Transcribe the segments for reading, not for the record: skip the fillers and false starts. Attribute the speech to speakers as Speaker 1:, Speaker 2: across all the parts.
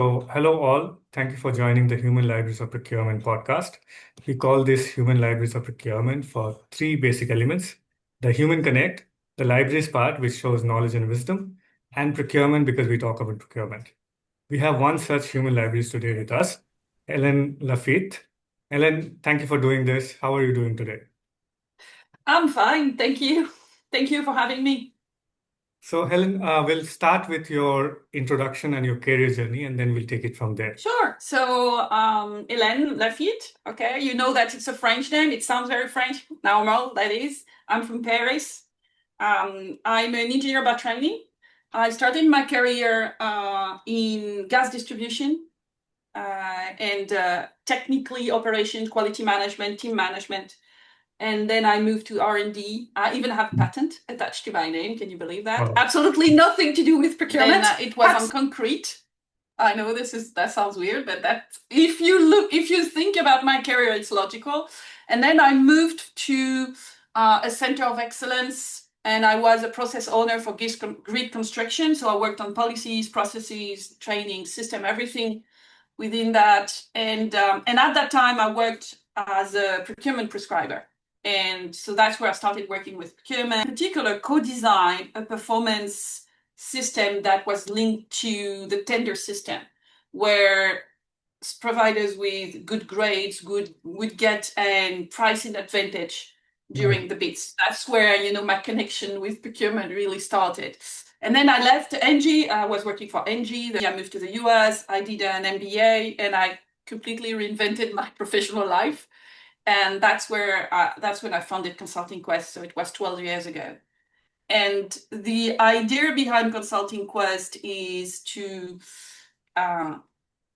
Speaker 1: So, hello all. Thank you for joining the Human Libraries of Procurement podcast. We call this Human Libraries of Procurement for three basic elements: the human connect, the libraries part, which shows knowledge and wisdom, and procurement because we talk about procurement. We have one such human libraries today with us, Helene LAFFITTE. Helene, thank you for doing this. How are you doing today?
Speaker 2: I'm fine, thank you. Thank you for having me.
Speaker 1: So, Helen, we'll start with your introduction and your career journey, and then we'll take it from there.
Speaker 2: Sure. So, Helene LAFFITTE, okay, you know that it's a French name. It sounds very French, normal, that is. I'm from Paris. I'm an engineer by training. I started my career in gas distribution and technically operations, quality management, team management. And then I moved to R&D. I even have a patent attached to my name. Can you believe that?
Speaker 1: Wow.
Speaker 2: Absolutely nothing to do with procurement. Then it was on concrete. I know that sounds weird, but that if you think about my career, it's logical. And then I moved to a center of excellence, and I was a process owner for grid construction. So I worked on policies, processes, training, system, everything within that. And at that time, I worked as a procurement prescriber. And so that's where I started working with procurement. In particular, co-designed a performance system that was linked to the tender system, where providers with good grades would get a pricing advantage during the bids. That's where my connection with procurement really started. And then I left Engie. I was working for Engie. Then I moved to the US. I did an MBA, and I completely reinvented my professional life. And that's when I founded Consulting Quest. So it was 12 years ago. And the idea behind Consulting Quest is to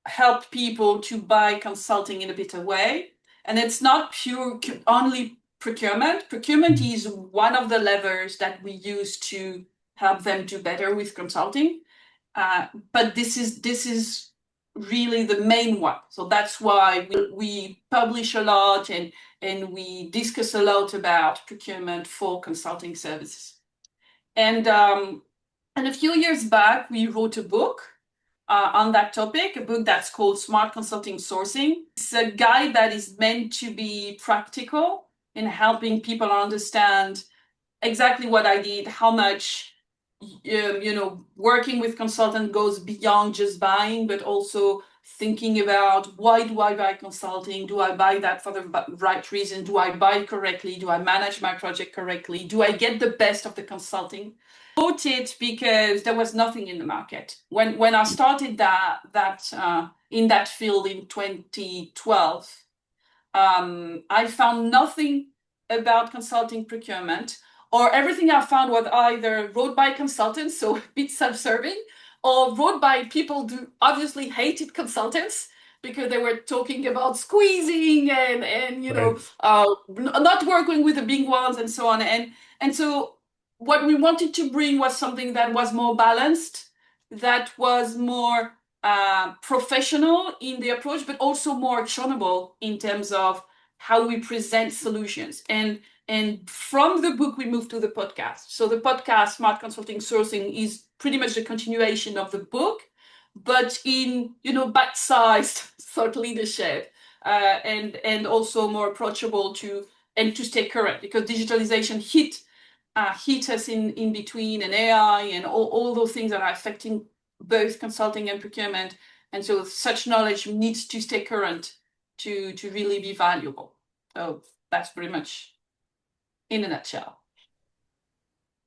Speaker 2: help people to buy consulting in a better way. And it's not pure only procurement. Procurement is one of the levers that we use to help them do better with consulting. But this is really the main one. So that's why we publish a lot and we discuss a lot about procurement for consulting services. And a few years back, we wrote a book on that topic, a book that's called Smart Consulting Sourcing. It's a guide that is meant to be practical in helping people understand exactly what I did, how much working with consultant goes beyond just buying, but also thinking about why do I buy consulting? Do I buy that for the right reason? Do I buy correctly? Do I manage my project correctly? Do I get the best of the consulting? I bought it because there was nothing in the market. When I started in that field in 2012, I found nothing about consulting procurement, or everything I found was either wrote by consultants, so a bit self-serving, or wrote by people who obviously hated consultants because they were talking about squeezing and not working with the big ones and so on. And so what we wanted to bring was something that was more balanced, that was more professional in the approach, but also more actionable in terms of how we present solutions. And from the book, we moved to the podcast. So the podcast, Smart Consulting Sourcing, is pretty much the continuation of the book, but in bite-sized thought leadership, and also more approachable to stay current, because digitalization hit us in between, and AI and all those things that are affecting both consulting and procurement. And so such knowledge needs to stay current to really be valuable. So that's pretty much in a nutshell.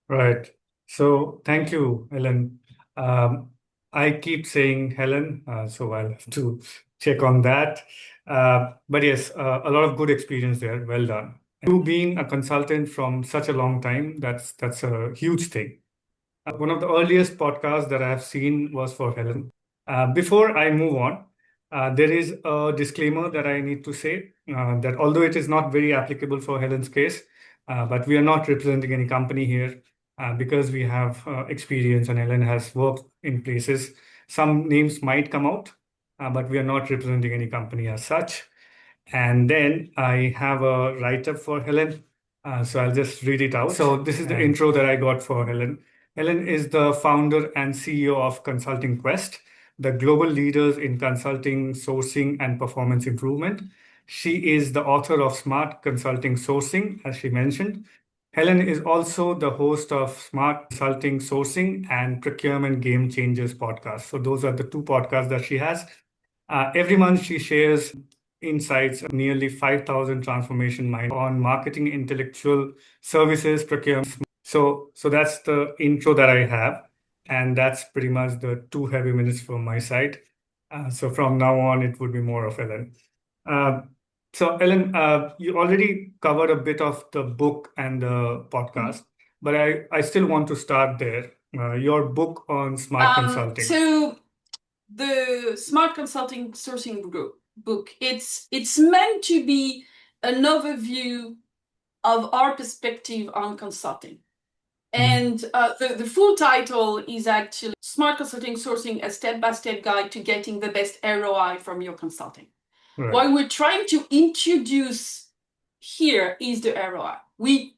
Speaker 1: Right. So thank you, Helen. I keep saying Helen, so I'll have to check on that. But yes, a lot of good experience there. Well done. You being a consultant from such a long time, that's a huge thing. One of the earliest podcasts that I have seen was for Helen. Before I move on, there is a disclaimer that I need to say that although it is not very applicable for Helen's case, but we are not representing any company here because we have experience and Helen has worked in places. Some names might come out, but we are not representing any company as such. And then I have a write-up for Helen. So I'll just read it out. So this is the intro that I got for Helen. Helen is the founder and CEO of Consulting Quest, the global leaders in consulting, sourcing, and performance improvement. She is the author of Smart Consulting Sourcing, as she mentioned. Helen is also the host of Smart Consulting Sourcing and Procurement Game Changers podcast. So those are the two podcasts that she has. Every month, she shares insights of nearly 5,000 transformation minds on marketing, intellectual services, procurement. So that's the intro that I have, and that's pretty much the two heavy minutes from my side. So from now on, it would be more of Ellen. Uh, so Ellen, you already covered a bit of the book and the podcast, but I still want to start there. Your book on smart consulting.
Speaker 2: So the Smart Consulting Sourcing book, it's meant to be an overview of our perspective on consulting. And the full title is actually Smart Consulting Sourcing, a step-by-step guide to getting the best ROI from your consulting.
Speaker 1: Right.
Speaker 2: What we're trying to introduce here is the ROI.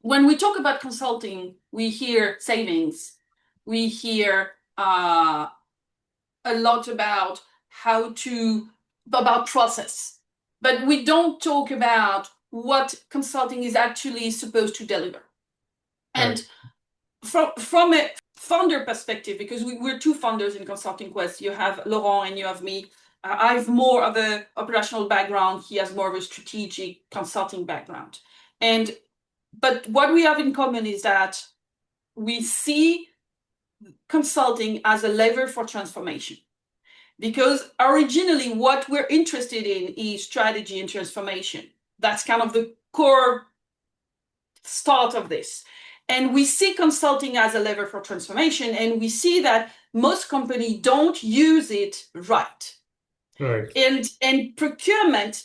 Speaker 2: When we talk about consulting, we hear savings, we hear a lot about about process, but we don't talk about what consulting is actually supposed to deliver. And from a founder perspective, because we're two founders in Consulting Quest, you have Laurent and you have me. I have more of a operational background. He has more of a strategic consulting background. But what we have in common is that we see consulting as a lever for transformation. Because originally what we're interested in is strategy and transformation. That's kind of the core start of this. And we see consulting as a lever for transformation, and we see that most companies don't use it right.
Speaker 1: Right.
Speaker 2: And procurement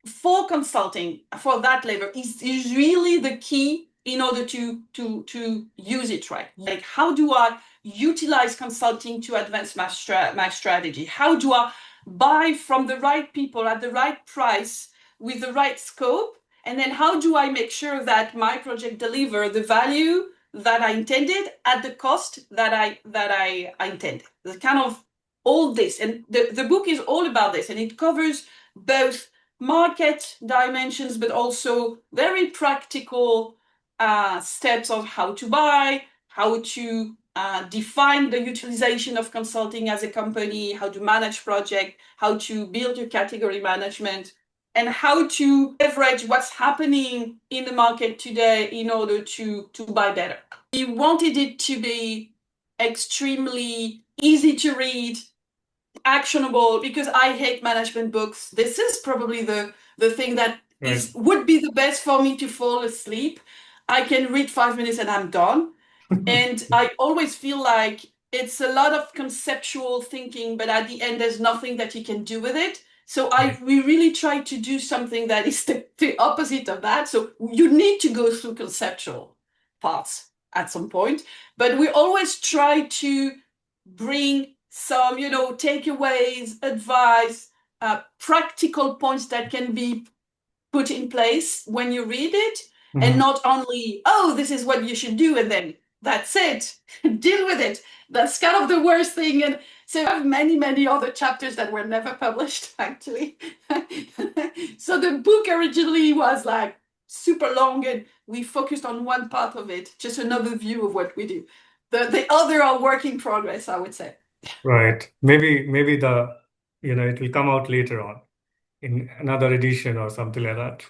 Speaker 2: for consulting, for that lever, is really the key in order to use it right. Like, how do I utilize consulting to advance my strategy? How do I buy from the right people at the right price with the right scope? And then how do I make sure that my project deliver the value that I intended at the cost that I intended? The kind of all this. And the book is all about this, and it covers both market dimensions, but also very practical steps of how to buy, how to define the utilization of consulting as a company, how to manage project, how to build your category management, and how to leverage what's happening in the market today in order to buy better. We wanted it to be extremely easy to read, actionable, because I hate management books. This is probably the thing that would be the best for me to fall asleep. I can read 5 minutes and I'm done. And I always feel like it's a lot of conceptual thinking, but at the end, there's nothing that you can do with it. So we really try to do something that is the opposite of that. So you need to go through conceptual parts at some point, but we always try to bring some, takeaways, advice, practical points that can be put in place when you read it, and not only, oh, this is what you should do, and then that's it, deal with it. That's kind of the worst thing. And so I have many, many other chapters that were never published, actually. So the book originally was like super long, and we focused on one part of it, just another view of what we do. The other are work in progress, I would say.
Speaker 1: Right. Maybe it will come out later on in another edition or something like that.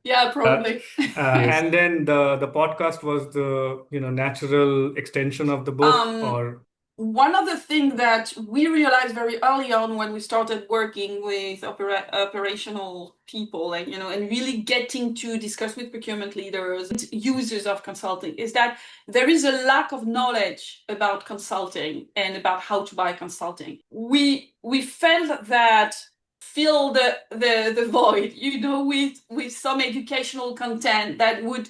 Speaker 2: Yeah, probably.
Speaker 1: Yes. And then the podcast was the natural extension of the book, or
Speaker 2: one of the things that we realized very early on when we started working with operational people, and really getting to discuss with procurement leaders and users of consulting, is that there is a lack of knowledge about consulting and about how to buy consulting. We felt that fill the void, with some educational content that would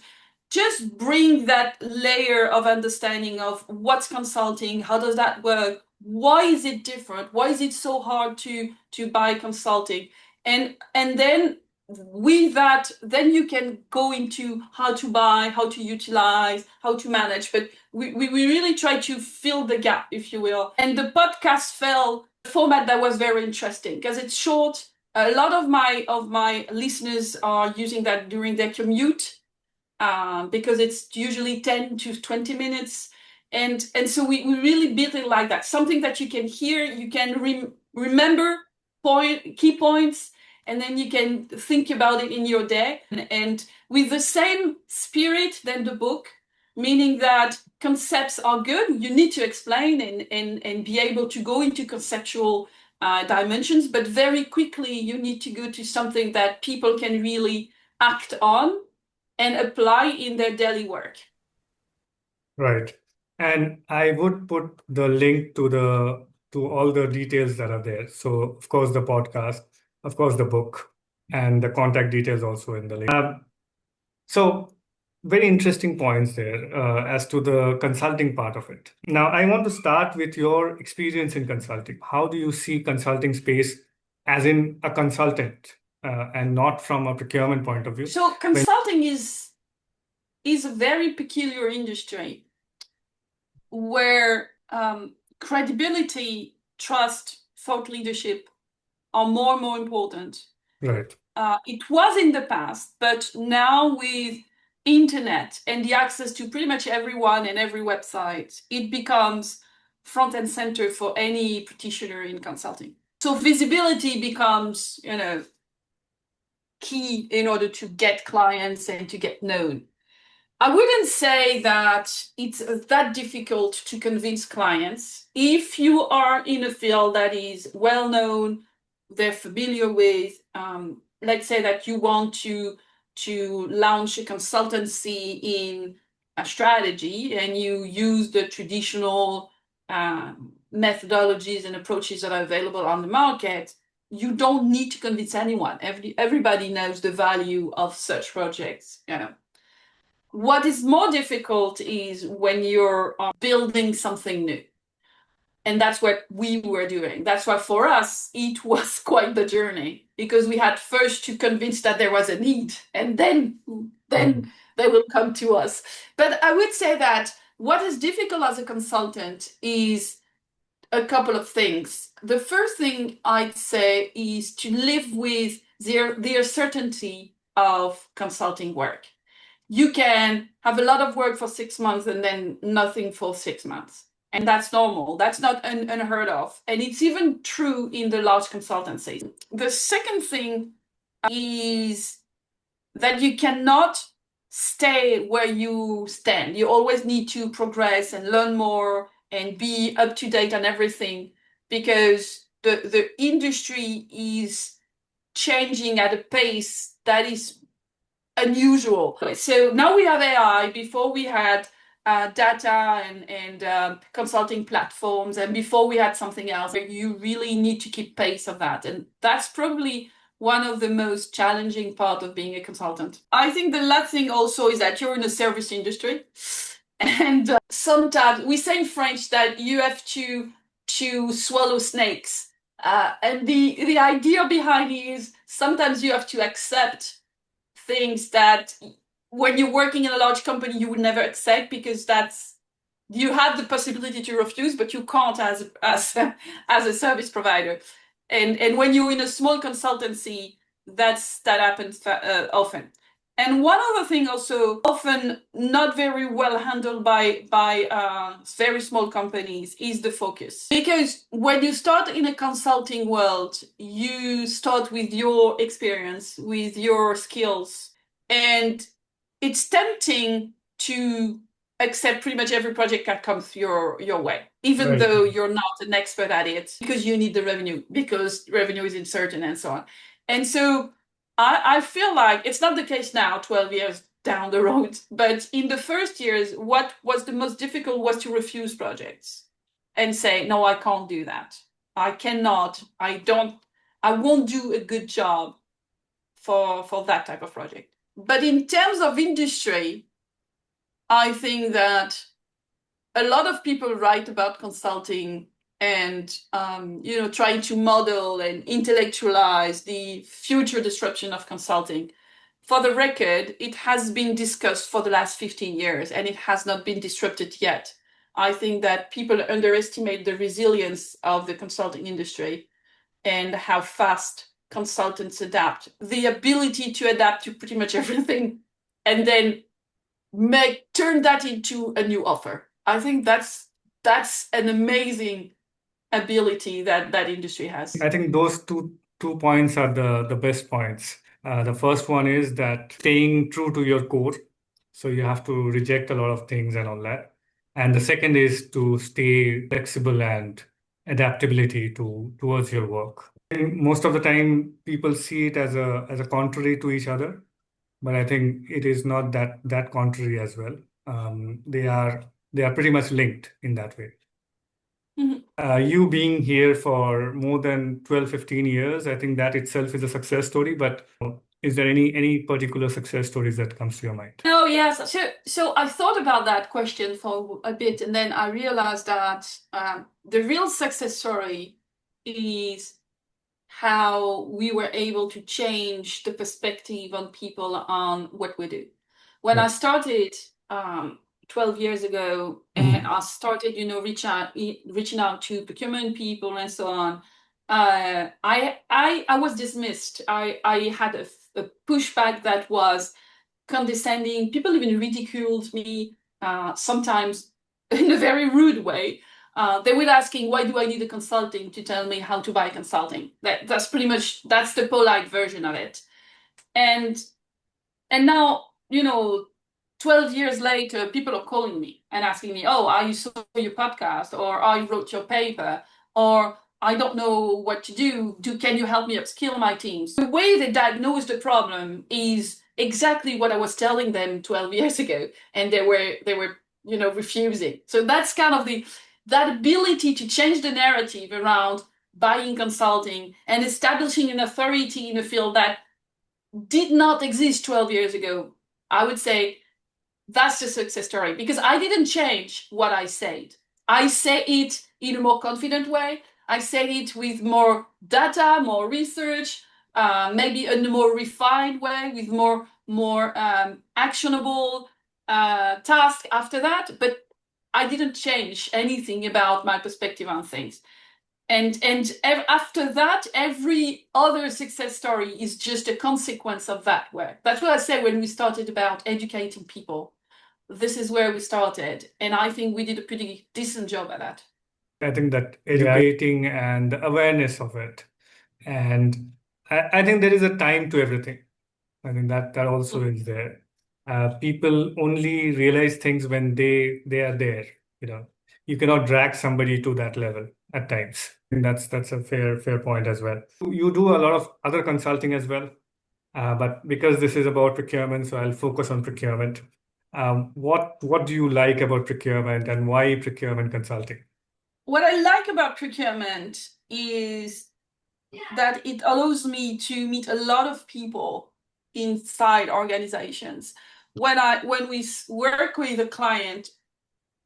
Speaker 2: just bring that layer of understanding of what's consulting, how does that work, why is it different, why is it so hard to buy consulting, and then with that, then you can go into how to buy, how to utilize, how to manage. But we really try to fill the gap, if you will. And the podcast fell format that was very interesting because it's short. A lot of my listeners are using that during their commute because it's usually 10 to 20 minutes. And so we really built it like that. Something that you can hear, you can remember key points, and then you can think about it in your day. And with the same spirit than the book, meaning that concepts are good, you need to explain and be able to go into conceptual dimensions, but very quickly you need to go to something that people can really act on and apply in their daily work.
Speaker 1: Right. And I would put the link to all the details that are there. So of course the podcast, of course the book, and the contact details also in the link. So very interesting points there as to the consulting part of it. Now I want to start with your experience in consulting. How do you see consulting space as in a consultant and not from a procurement point of view?
Speaker 2: So consulting is a very peculiar industry where credibility, trust, thought leadership are more and more important.
Speaker 1: Right.
Speaker 2: It was in the past, but now with internet and the access to pretty much everyone and every website, it becomes front and center for any practitioner in consulting. So visibility becomes, key in order to get clients and to get known. I wouldn't say that it's that difficult to convince clients. If you are in a field that is well known, they're familiar with, let's say that you want to launch a consultancy in a strategy and you use the traditional methodologies and approaches that are available on the market, you don't need to convince anyone. Everybody knows the value of such projects. What is more difficult is when you're building something new. And that's what we were doing. That's why for us, it was quite the journey, because we had first to convince that there was a need, and then they will come to us. But I would say that what is difficult as a consultant is a couple of things. The first thing I'd say is to live with the uncertainty of consulting work. You can have a lot of work for 6 months and then nothing for 6 months. And that's normal. That's not unheard of. And it's even true in the large consultancies. The second thing is that you cannot stay where you stand. You always need to progress and learn more and be up to date on everything, because the industry is changing at a pace that is unusual. So now we have AI. Before we had data and consulting platforms, and before we had something else. You really need to keep pace of that, and that's probably one of the most challenging part of being a consultant. I think the last thing also is that you're in the service industry, and sometimes we say in French that you have to swallow snakes, and the idea behind it is sometimes you have to accept things that when you're working in a large company you would never accept, because you have the possibility to refuse, but you can't as a service provider. And when you're in a small consultancy, that happens often. And one other thing also, often not very well handled by very small companies, is the focus. Because when you start in a consulting world, you start with your experience, with your skills, and it's tempting to accept pretty much every project that comes your way, even though you're not an expert at it, because you need the revenue, because revenue is uncertain and so on. And so I feel like it's not the case now, 12 years down the road, but in the first years, what was the most difficult was to refuse projects and say, no, I can't do that. I cannot, I won't do a good job for that type of project. But in terms of industry, I think that a lot of people write about consulting and trying to model and intellectualize the future disruption of consulting. For the record, it has been discussed for the last 15 years and it has not been disrupted yet. I think that people underestimate the resilience of the consulting industry and how fast consultants adapt. The ability to adapt to pretty much everything and then turn that into a new offer. I think that's an amazing ability that that industry has.
Speaker 1: I think those two points are the best points. The first one is that staying true to your core. So you have to reject a lot of things and all that. And the second is to stay flexible and adaptability towards your work. And most of the time, people see it as a contrary to each other, but I think it is not that contrary as well. They are pretty much linked in that way.
Speaker 2: Mhm.
Speaker 1: You being here for more than 12, 15 years, I think that itself is a success story. But is there any particular success stories that comes to your mind?
Speaker 2: Oh yes. So I thought about that question for a bit, and then I realized that the real success story is how we were able to change the perspective on people on what we do. When I
Speaker 1: Right.
Speaker 2: started 12 years ago, and I started, reaching out to procurement people and so on, I was dismissed. I had a pushback that was condescending. People even ridiculed me, sometimes in a very rude way. They were asking, why do I need a consulting to tell me how to buy consulting? That's pretty much, that's the polite version of it. And now, 12 years later, people are calling me and asking me, oh, I saw your podcast, or I wrote your paper, or I don't know what to do. Can you help me upskill my teams? The way they diagnose the problem is exactly what I was telling them 12 years ago, and they were refusing. So that's kind of that ability to change the narrative around buying consulting and establishing an authority in a field that did not exist 12 years ago. I would say that's the success story, because I didn't change what I said. I say it in a more confident way. I say it with more data, more research, maybe in a more refined way, with more actionable task after that. But I didn't change anything about my perspective on things. And after that, every other success story is just a consequence of that work. That's what I said when we started about educating people. This is where we started, and I think we did a pretty decent job at that.
Speaker 1: I think that educating and the awareness of it. And I think there is a time to everything. I think that also is there. People only realize things when they are there. You know, you cannot drag somebody to that level at times. And that's a fair point as well. You do a lot of other consulting as well, but because this is about procurement, so I'll focus on procurement. What do you like about procurement, and why procurement consulting?
Speaker 2: What I like about procurement is that it allows me to meet a lot of people inside organizations. When we work with a client,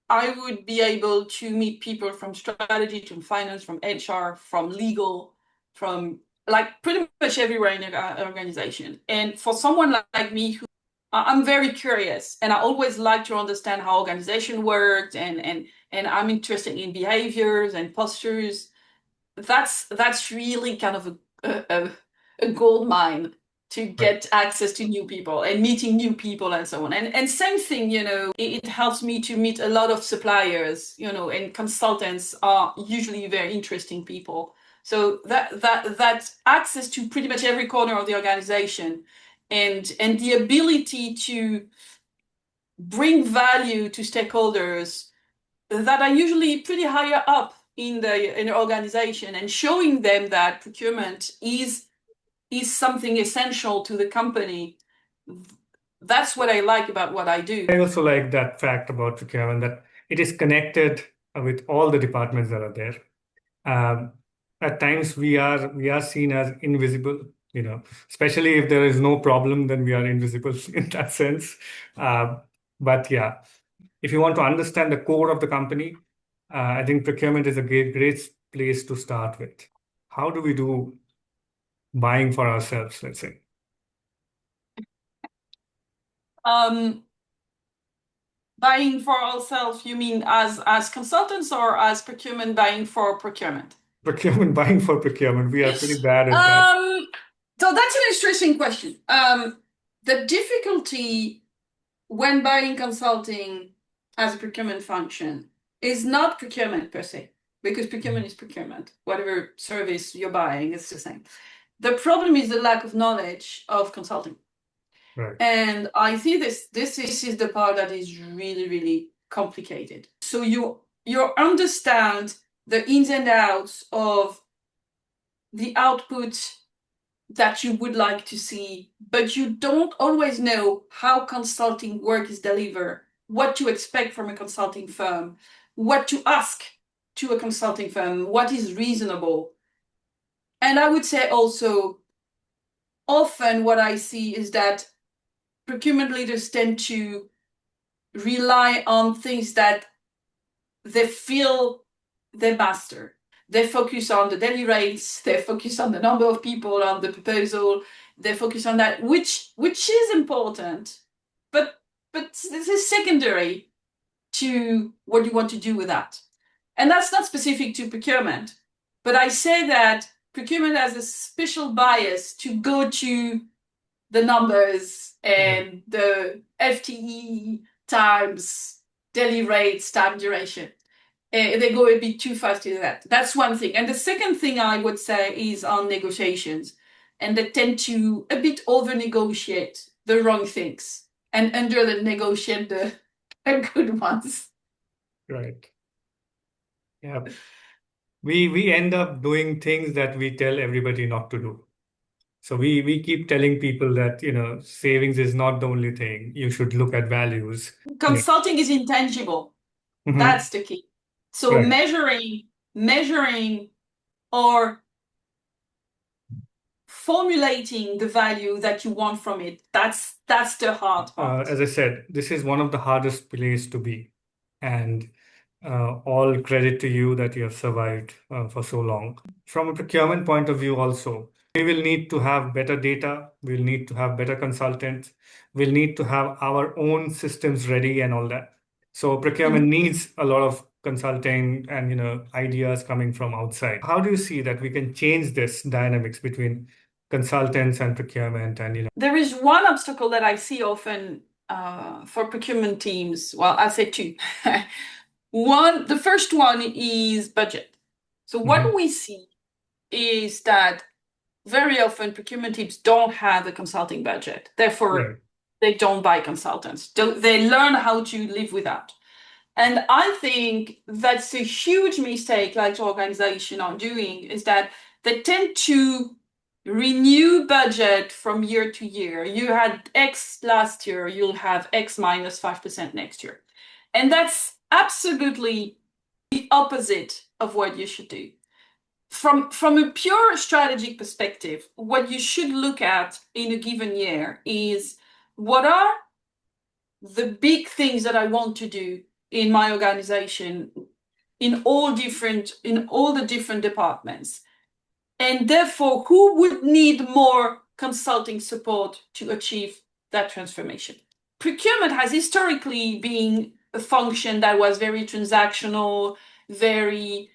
Speaker 2: I would be able to meet people from strategy, from finance, from HR, from legal, from like pretty much everywhere in an organization. And for someone like me, who I'm very curious, and I always like to understand how organization works, and I'm interested in behaviors and postures. That's really kind of a gold mine to
Speaker 1: Right.
Speaker 2: get access to new people and meeting new people and so on. And same thing, it helps me to meet a lot of suppliers, and consultants are usually very interesting people. So that access to pretty much every corner of the organization, and the ability to bring value to stakeholders that are usually pretty higher up in the organization, and showing them that procurement is something essential to the company. That's what I like about what I do.
Speaker 1: I also like that fact about procurement, that it is connected with all the departments that are there. Um, at times we are seen as invisible, especially if there is no problem, then we are invisible in that sense. Uh, but yeah, if you want to understand the core of the company, I think procurement is a great place to start with. How do we do buying for ourselves, let's say?
Speaker 2: Um, Buying for ourselves, you mean as consultants or as procurement buying for procurement?
Speaker 1: Procurement, buying for procurement. We are pretty bad at that.
Speaker 2: Um, so that's an interesting question. The difficulty when buying consulting as a procurement function is not procurement per se, because procurement is procurement. Whatever service you're buying, it's the same. The problem is the lack of knowledge of consulting.
Speaker 1: Right.
Speaker 2: And I think this is the part that is really, really complicated. So you understand the ins and outs of the output that you would like to see, but you don't always know how consulting work is delivered, what to expect from a consulting firm, what to ask to a consulting firm, what is reasonable. And I would say also, often what I see is that procurement leaders tend to rely on things that they feel they master. They focus on the daily rates, they focus on the number of people on the proposal, they focus on that, which is important, but this is secondary to what you want to do with that. And that's not specific to procurement, but I say that procurement has a special bias to go to the numbers and the FTE times daily rates, time duration. They go a bit too fast to that. That's one thing. And the second thing I would say is on negotiations. And they tend to a bit over negotiate the wrong things and under the negotiate the good ones.
Speaker 1: Right. Yeah. We end up doing things that we tell everybody not to do. So we keep telling people that, savings is not the only thing. You should look at values.
Speaker 2: Consulting is intangible.
Speaker 1: Hmm.
Speaker 2: That's the key. So
Speaker 1: Right.
Speaker 2: measuring or formulating the value that you want from it, that's the hard part.
Speaker 1: As I said, this is one of the hardest place to be. And all credit to you that you have survived for so long. From a procurement point of view also, we will need to have better data, we'll need to have better consultants, we'll need to have our own systems ready and all that. So procurement needs a lot of consulting and ideas coming from outside. How do you see that we can change this dynamics between consultants and procurement and
Speaker 2: There is one obstacle that I see often for procurement teams. Well, I say two. The first one is budget. So what we see is that very often procurement teams don't have a consulting budget. Therefore,
Speaker 1: Right.
Speaker 2: they don't buy consultants. They learn how to live without. And I think that's a huge mistake like organizations are doing, is that they tend to renew budget from year to year. You had X last year, you'll have X minus 5% next year. And that's absolutely the opposite of what you should do. From a pure strategic perspective, what you should look at in a given year is, what are the big things that I want to do in my organization in all the different departments, and therefore who would need more consulting support to achieve that transformation. Procurement has historically been a function that was very transactional, very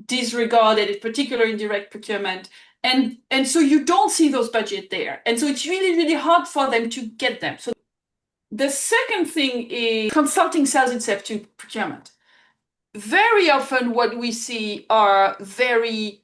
Speaker 2: disregarded, particularly in direct procurement. And so you don't see those budgets there. And so it's really, really hard for them to get them. So the second thing is consulting sells itself to procurement. Very often what we see are very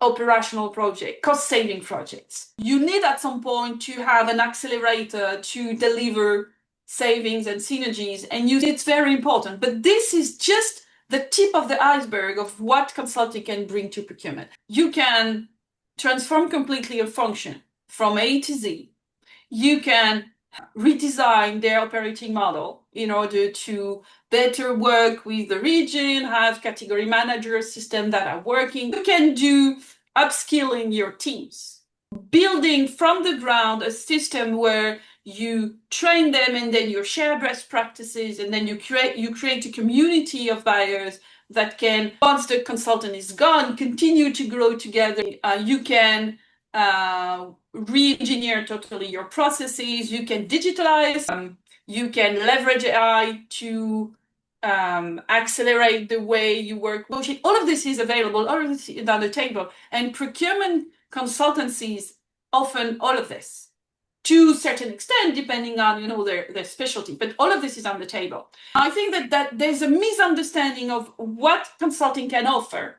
Speaker 2: operational projects, cost-saving projects. You need at some point to have an accelerator to deliver savings and synergies, and it's very important. But this is just the tip of the iceberg of what consulting can bring to procurement. You can transform completely a function from A to Z. You can redesign their operating model in order to better work with the region, have category manager systems that are working. You can do upskilling your teams, building from the ground a system where you train them and then you share best practices, and then you create a community of buyers that can, once the consultant is gone, continue to grow together. You can re-engineer totally your processes. You can digitalize. You can leverage AI to accelerate the way you work. All of this is available, all of this is on the table. And procurement consultancies often all of this to a certain extent, depending on their specialty. But all of this is on the table. I think that there's a misunderstanding of what consulting can offer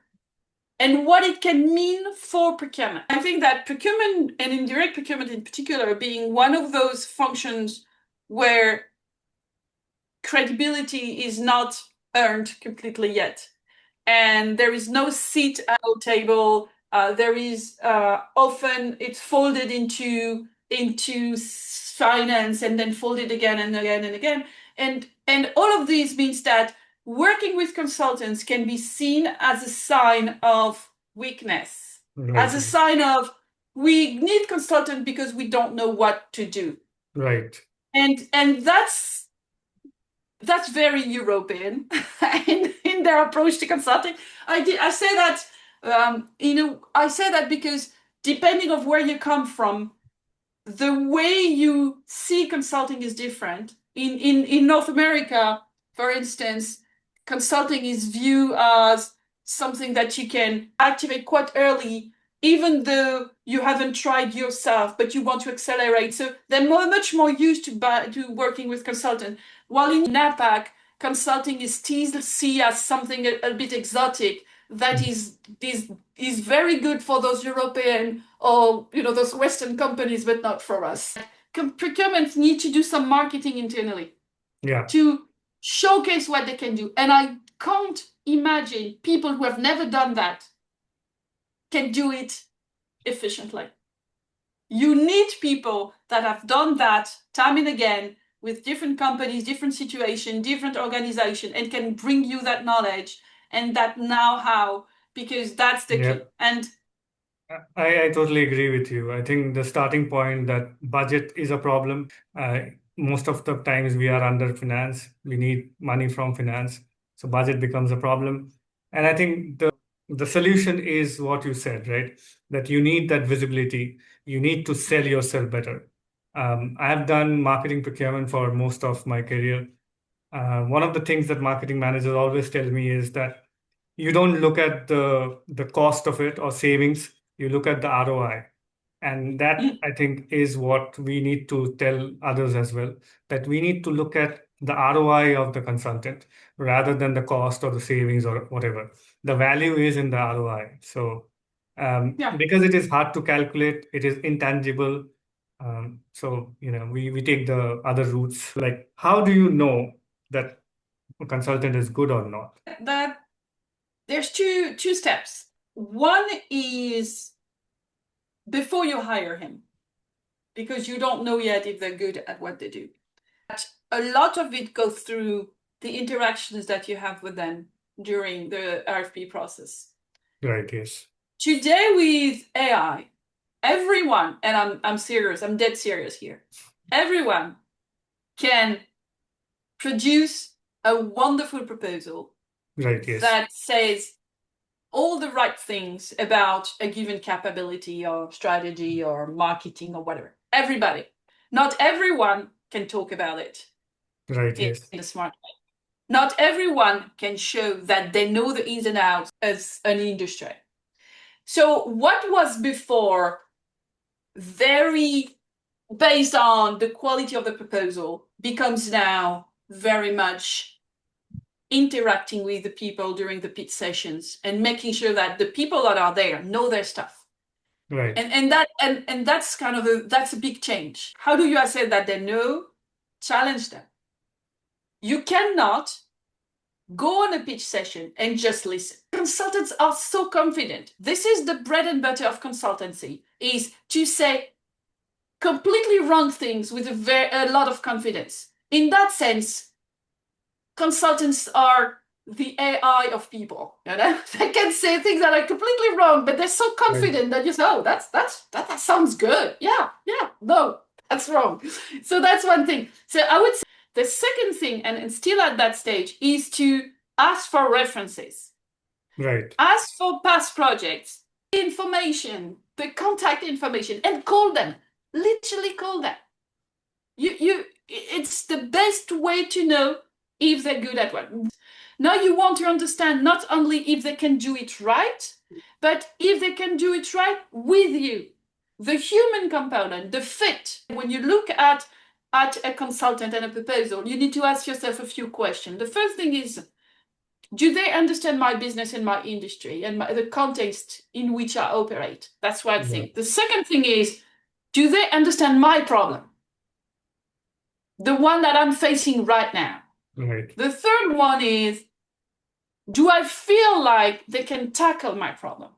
Speaker 2: and what it can mean for procurement. I think that procurement and indirect procurement in particular being one of those functions where credibility is not earned completely yet. And there is no seat at the table. There is often it's folded into finance and then folded again and again and again. And all of this means that working with consultants can be seen as a sign of weakness, as a sign of we need consultant because we don't know what to do.
Speaker 1: Right.
Speaker 2: And that's very European in their approach to consulting. I say that I say that because depending on where you come from, the way you see consulting is different. In North America, for instance, consulting is viewed as something that you can activate quite early, even though you haven't tried yourself, but you want to accelerate. So they're much more used to working with consultants. While in APAC, consulting is still seen as something a bit exotic that is very good for those European or those Western companies, but not for us. Procurement need to do some marketing internally, to showcase what they can do. And I can't imagine people who have never done that can do it efficiently. You need people that have done that time and again with different companies, different situations, different organizations, and can bring you that knowledge and that know-how, because that's the key. And
Speaker 1: I totally agree with you. I think the starting point that budget is a problem. Most of the times we are under finance. We need money from finance. So budget becomes a problem. And I think the solution is what you said, right? That you need that visibility. You need to sell yourself better. I have done marketing procurement for most of my career. One of the things that marketing managers always tell me is that you don't look at the cost of it or savings, you look at the ROI. And that, I think, is what we need to tell others as well, that we need to look at the ROI of the consultant rather than the cost or the savings or whatever. The value is in the ROI. So because it is hard to calculate, it is intangible. So, we take the other routes. Like, how do you know that a consultant is good or not?
Speaker 2: There's two steps. One is before you hire him, because you don't know yet if they're good at what they do. But a lot of it goes through the interactions that you have with them during the RFP process.
Speaker 1: Right, yes.
Speaker 2: Today with AI, everyone, and I'm serious, I'm dead serious here, everyone can produce a wonderful proposal,
Speaker 1: right, yes,
Speaker 2: that says all the right things about a given capability or strategy or marketing or whatever. Everybody. Not everyone can talk about it.
Speaker 1: Right, yes.
Speaker 2: In a smart way. Not everyone can show that they know the ins and outs as an industry. So what was before very based on the quality of the proposal becomes now very much interacting with the people during the pitch sessions and making sure that the people that are there know their stuff.
Speaker 1: Right.
Speaker 2: And that's kind of that's a big change. How do you assess that they know? Challenge them. You cannot go on a pitch session and just listen. Consultants are so confident. This is the bread and butter of consultancy, is to say completely wrong things with a lot of confidence. In that sense, consultants are the AI of people. They can say things that are completely wrong, but they're so confident that you say, "Oh, that sounds good. Yeah, no, that's wrong." So that's one thing. So I would say the second thing, and still at that stage, is to ask for references.
Speaker 1: Right.
Speaker 2: Ask for past projects, information, the contact information, and call them. Literally call them. it's the best way to know if they're good at what. Now you want to understand not only if they can do it right, but if they can do it right with you. The human component, the fit. When you look at a consultant and a proposal, you need to ask yourself a few questions. The first thing is, do they understand my business and my industry and the context in which I operate? That's one
Speaker 1: Yeah.
Speaker 2: thing. The second thing is, do they understand my problem? The one that I'm facing right now.
Speaker 1: Right.
Speaker 2: The third one is, do I feel like they can tackle my problem?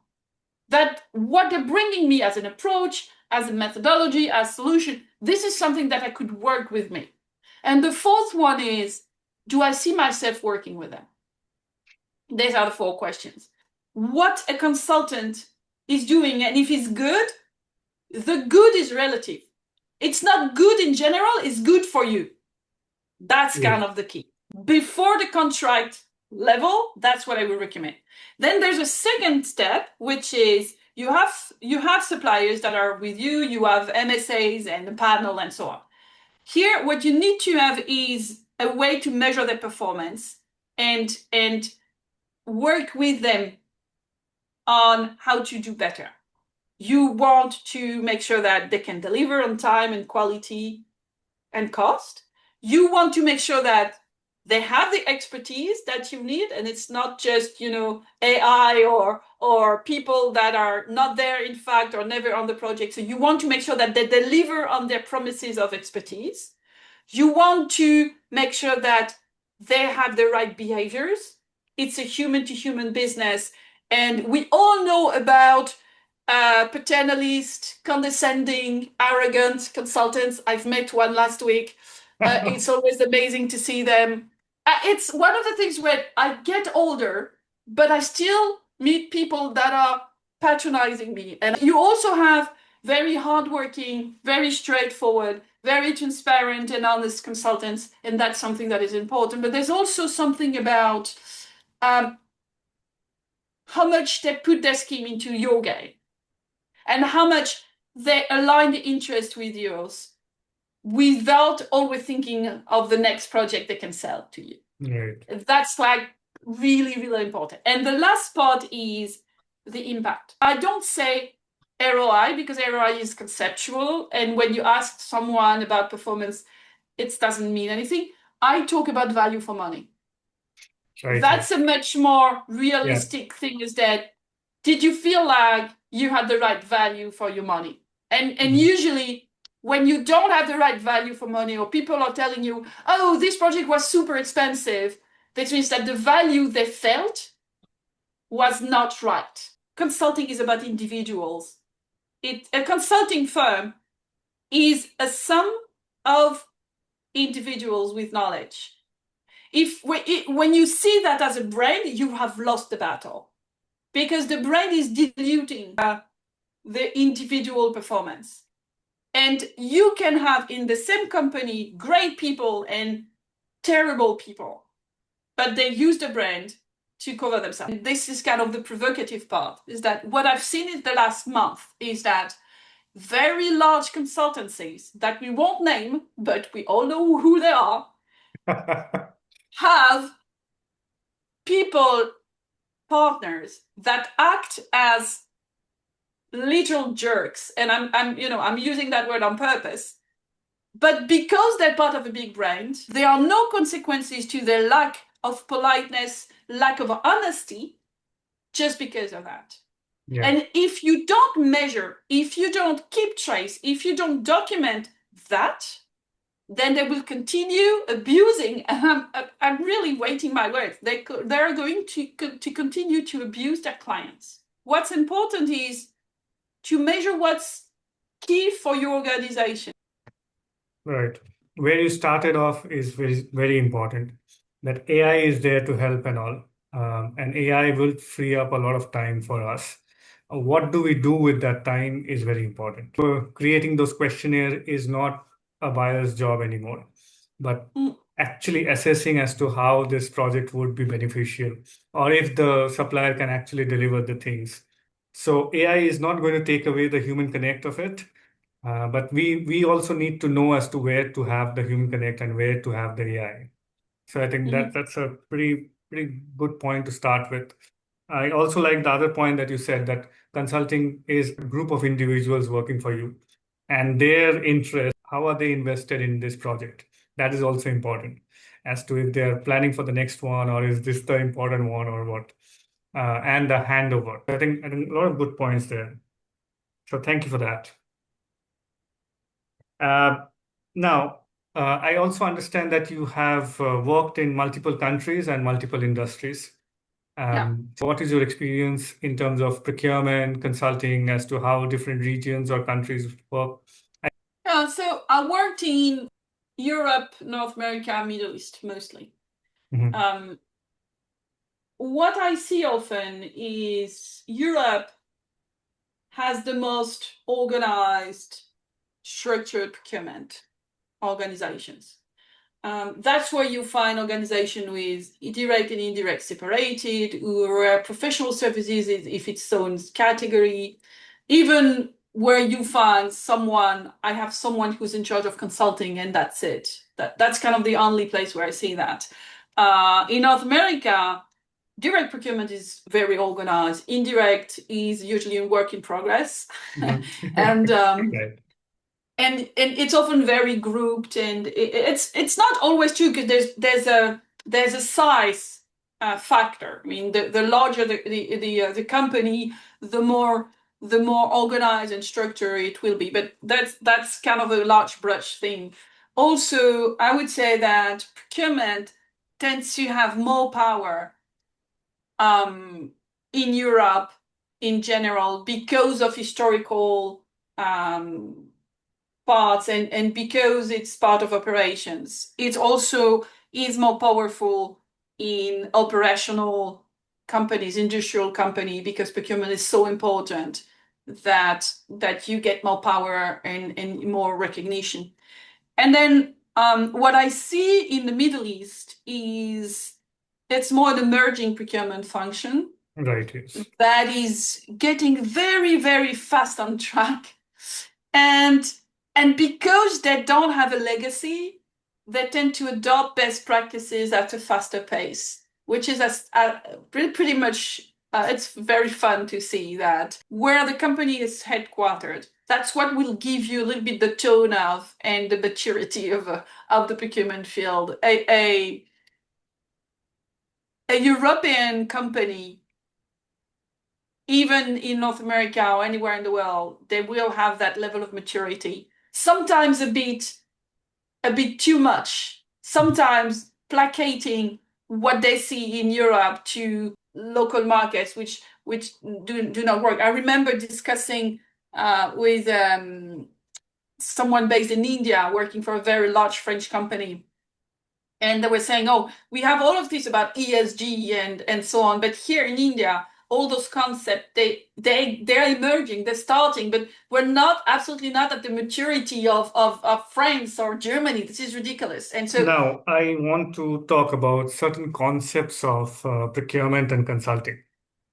Speaker 2: That what they're bringing me as an approach, as a methodology, as a solution, this is something that I could work with me. And the fourth one is, do I see myself working with them? These are the four questions. What a consultant is doing, and if it's good, the good is relative. It's not good in general, it's good for you. That's
Speaker 1: Yes.
Speaker 2: kind of the key. Before the contract level, that's what I would recommend. Then there's a second step, which is you have suppliers that are with you, you have MSAs and a panel and so on. Here, what you need to have is a way to measure their performance and work with them on how to do better. You want to make sure that they can deliver on time and quality and cost. You want to make sure that they have the expertise that you need, and it's not just, AI or people that are not there, in fact, or never on the project. So you want to make sure that they deliver on their promises of expertise. You want to make sure that they have the right behaviors. It's a human-to-human business, and we all know about paternalist, condescending, arrogant consultants. I've met one last week. It's always amazing to see them. It's one of the things where I get older, but I still meet people that are patronizing me. And you also have very hardworking, very straightforward, very transparent and honest consultants, and that's something that is important. But there's also something about how much they put their scheme into your game and how much they align the interest with yours without always thinking of the next project they can sell to you.
Speaker 1: Right.
Speaker 2: That's like really, really important. And the last part is the impact. I don't say ROI because ROI is conceptual. And when you ask someone about performance, it doesn't mean anything. I talk about value for money.
Speaker 1: Right.
Speaker 2: That's a much more
Speaker 1: Yeah.
Speaker 2: realistic thing, is that did you feel like you had the right value for your money? And usually when you don't have the right value for money, or people are telling you, oh, this project was super expensive, that means that the value they felt was not right. Consulting is about individuals. A consulting firm is a sum of individuals with knowledge. When you see that as a brand, you have lost the battle, because the brand is diluting the individual performance. And you can have in the same company great people and terrible people, but they use the brand to cover themselves. And this is kind of the provocative part, is that what I've seen in the last month is that very large consultancies that we won't name, but we all know who they are, have people, partners that act as little jerks, and I'm using that word on purpose, but because they're part of a big brand, there are no consequences to their lack of politeness, lack of honesty, just because of that.
Speaker 1: Yeah.
Speaker 2: And if you don't measure, if you don't keep trace, if you don't document that, then they will continue abusing. And I'm really weighting my words. They're going to continue to abuse their clients. What's important is to measure what's key for your organization.
Speaker 1: Right. Where you started off is very, very important. That AI is there to help and all. And AI will free up a lot of time for us. What do we do with that time is very important. Creating those questionnaire is not a buyer's job anymore, but actually assessing as to how this project would be beneficial, or if the supplier can actually deliver the things. So AI is not going to take away the human connect of it. But we also need to know as to where to have the human connect and where to have the AI. So I think
Speaker 2: Mhm.
Speaker 1: that's a pretty good point to start with. I also like the other point that you said, that consulting is a group of individuals working for you and their interest, how are they invested in this project? That is also important as to if they're planning for the next one, or is this the important one, or what? And the handover. I think a lot of good points there. So thank you for that. Uh, Now, I also understand that you have worked in multiple countries and multiple industries.
Speaker 2: Yeah.
Speaker 1: So what is your experience in terms of procurement, consulting, as to how different regions or countries work?
Speaker 2: Yeah, so I worked in Europe, North America, Middle East mostly.
Speaker 1: Mhm.
Speaker 2: Um, what I see often is Europe has the most organized, structured procurement organizations. That's where you find organization with direct and indirect separated, where professional services is if it's own category, even where you find someone, I have someone who's in charge of consulting and that's it. That's kind of the only place where I see that. In North America, direct procurement is very organized. Indirect is usually a work in progress.
Speaker 1: Mhm.
Speaker 2: and
Speaker 1: Right.
Speaker 2: and it's often very grouped, and it's not always true because there's a size factor. I mean, the larger the company, the more organized and structured it will be. But that's kind of a large brush thing. Also, I would say that procurement tends to have more power um, in Europe in general because of historical um, parts, and because it's part of operations. It also is more powerful in operational companies, industrial company, because procurement is so important that you get more power and more recognition. And then what I see in the Middle East is it's more the emerging procurement function
Speaker 1: Right, yes.
Speaker 2: that is getting very, very fast on track. And because they don't have a legacy, they tend to adopt best practices at a faster pace, which is pretty much it's very fun to see that where the company is headquartered. That's what will give you a little bit the tone of and the maturity of the procurement field. A European company, even in North America or anywhere in the world, they will have that level of maturity. Sometimes a bit too much, sometimes placating what they see in Europe to local markets, which do not work. I remember discussing with someone based in India working for a very large French company. And they were saying, oh, we have all of this about ESG and so on, but here in India, all those concepts they're emerging, they're starting, but we're not absolutely not at the maturity of France or Germany. This is ridiculous. And so
Speaker 1: Now, I want to talk about certain concepts of procurement and consulting.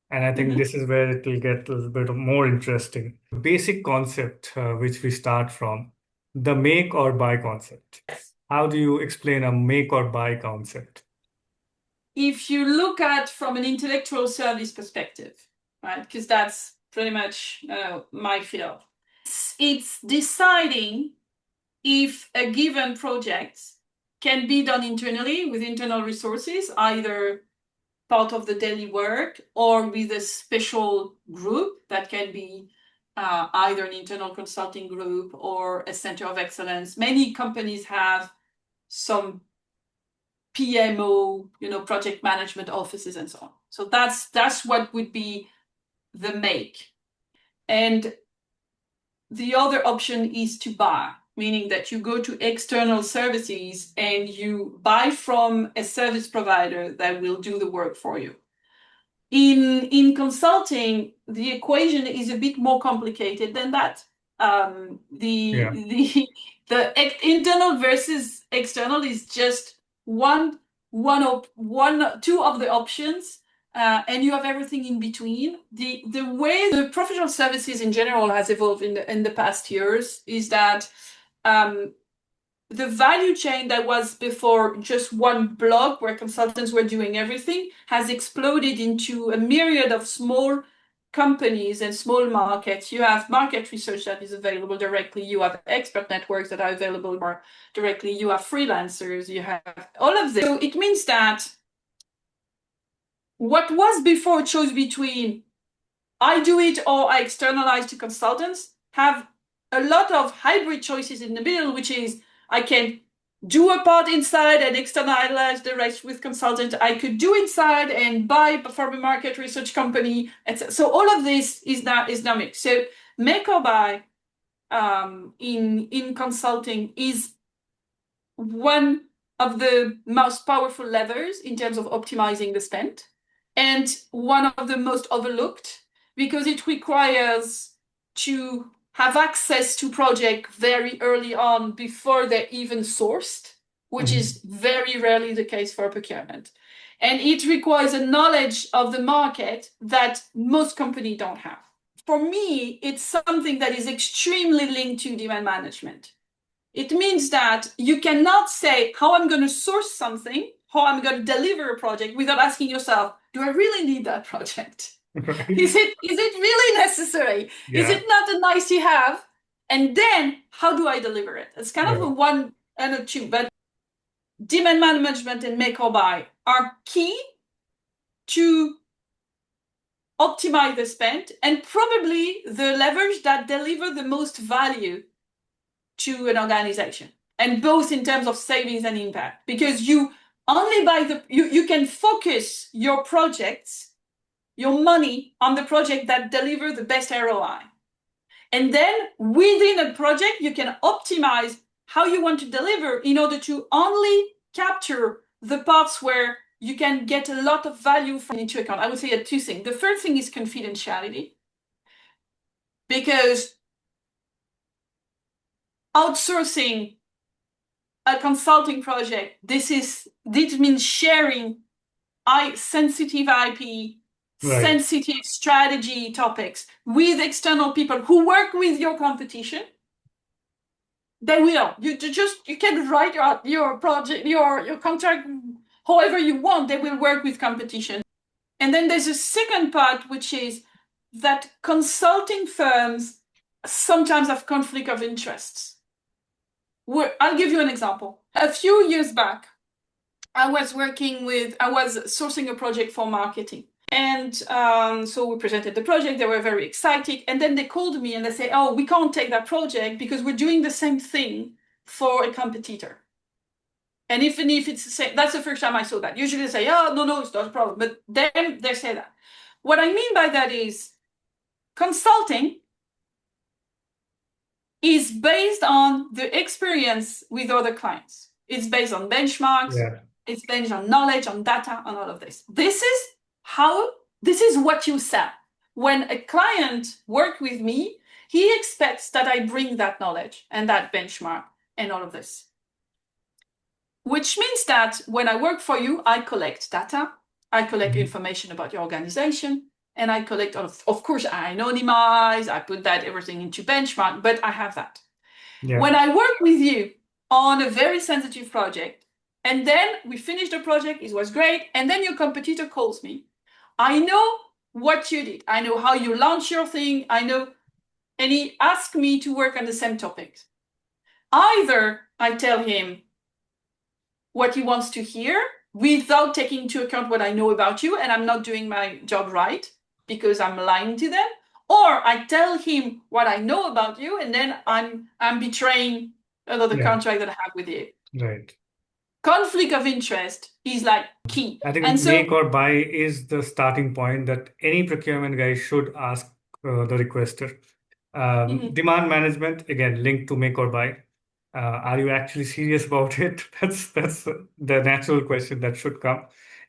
Speaker 1: And I think
Speaker 2: mhm.
Speaker 1: this is where it will get a little bit more interesting. Basic concept, which we start from, the make or buy concept. How do you explain a make or buy concept?
Speaker 2: If you look at from an intellectual service perspective, right, because that's pretty much my field, it's deciding if a given project can be done internally with internal resources, either part of the daily work or with a special group that can be either an internal consulting group or a center of excellence. Many companies have some PMO, project management offices and so on. So that's what would be the make. And the other option is to buy, meaning that you go to external services and you buy from a service provider that will do the work for you. In consulting, the equation is a bit more complicated than that.
Speaker 1: Yeah.
Speaker 2: The internal versus external is just two of the options. and you have everything in between. The way the professional services in general has evolved in the past years is that the value chain that was before just one block where consultants were doing everything has exploded into a myriad of small companies and small markets. You have market research that is available directly. You have expert networks that are available more directly. You have freelancers. You have all of this. So it means that what was before a choice between I do it or I externalize to consultants have a lot of hybrid choices in the middle, which is I can do a part inside and externalize the rest with consultant. I could do inside and buy from a market research company, etc. So all of this is now mixed. So make or buy in consulting is one of the most powerful levers in terms of optimizing the spend, and one of the most overlooked because it requires to have access to project very early on before they're even sourced, which is very rarely the case for procurement. And it requires a knowledge of the market that most companies don't have. For me, it's something that is extremely linked to demand management. It means that you cannot say how I'm going to source something, how I'm going to deliver a project without asking yourself, do I really need that project?
Speaker 1: Right.
Speaker 2: Is it really necessary?
Speaker 1: Yeah.
Speaker 2: Is it not a nice to have? And then how do I deliver it? It's kind of a one and a two, but demand management and make or buy are key to optimize the spend and probably the levers that deliver the most value to an organization, and both in terms of savings and impact, because you only you can focus your projects, your money on the project that deliver the best ROI. And then within a project, you can optimize how you want to deliver in order to only capture the parts where you can get a lot of value from into account. I would say two things. The first thing is confidentiality, because outsourcing a consulting project, this means sharing sensitive IP, sensitive strategy topics with external people who work with your competition. They will. You can write your project, your contract however you want. They will work with competition. And then there's a second part, which is that consulting firms sometimes have conflict of interests. I'll give you an example. A few years back, I was sourcing a project for marketing. And so we presented the project, they were very excited. And then they called me and they say, oh, we can't take that project because we're doing the same thing for a competitor. And even if it's the same, that's the first time I saw that. Usually they say, oh, no, it's not a problem. But then they say that. What I mean by that is consulting is based on the experience with other clients. It's based on benchmarks. Yeah. It's based on knowledge, on data, on all of this. This is what you sell. When a client works with me, he expects that I bring that knowledge and that benchmark and all of this. Which means that when I work for you, I collect data, I collect information about your organization, and I collect, of course, I anonymize, I put that everything into benchmark, but I have that. Yeah. When I work with you on a very sensitive project, and then we finish the project, it was great, and then your competitor calls me, I know what you did, I know how you launch your thing, I know, and he asked me to work on the same topics. Either I tell him what he wants to hear without taking into account what I know about you, and I'm not doing my job right because I'm lying to them, or I tell him what I know about you, and then I'm betraying another contract that I have with you. Right. Conflict of interest is like key.
Speaker 1: I think make or buy is the starting point that any procurement guy should ask the requester. Demand management, again, linked to make or buy. Are you actually serious about it? That's the natural question that should come.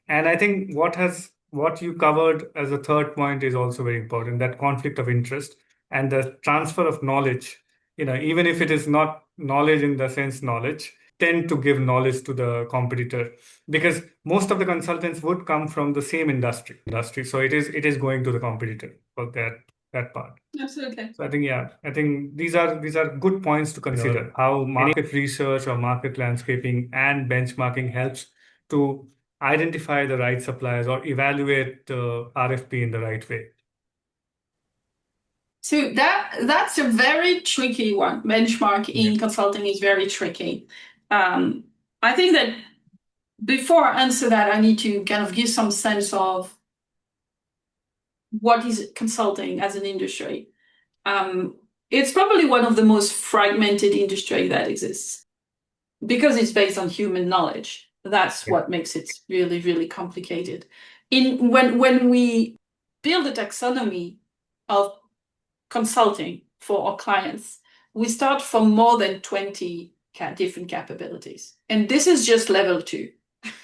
Speaker 1: And I think what you covered as a third point is also very important, that conflict of interest and the transfer of knowledge, even if it is not knowledge in the sense knowledge, tend to give knowledge to the competitor, because most of the consultants would come from the same industry. So it is going to the competitor for that part.
Speaker 2: Absolutely.
Speaker 1: So I think these are good points to consider, how market research or market landscaping and benchmarking helps to identify the right suppliers or evaluate the RFP in the right way.
Speaker 2: So that's a very tricky one. Benchmark in consulting is very tricky. I think that before I answer that, I need to kind of give some sense of what is consulting as an industry. It's probably one of the most fragmented industry that exists because it's based on human knowledge. That's what makes it really, really complicated. When we build a taxonomy of consulting for our clients, we start from more than 20 different capabilities. And this is just level 2.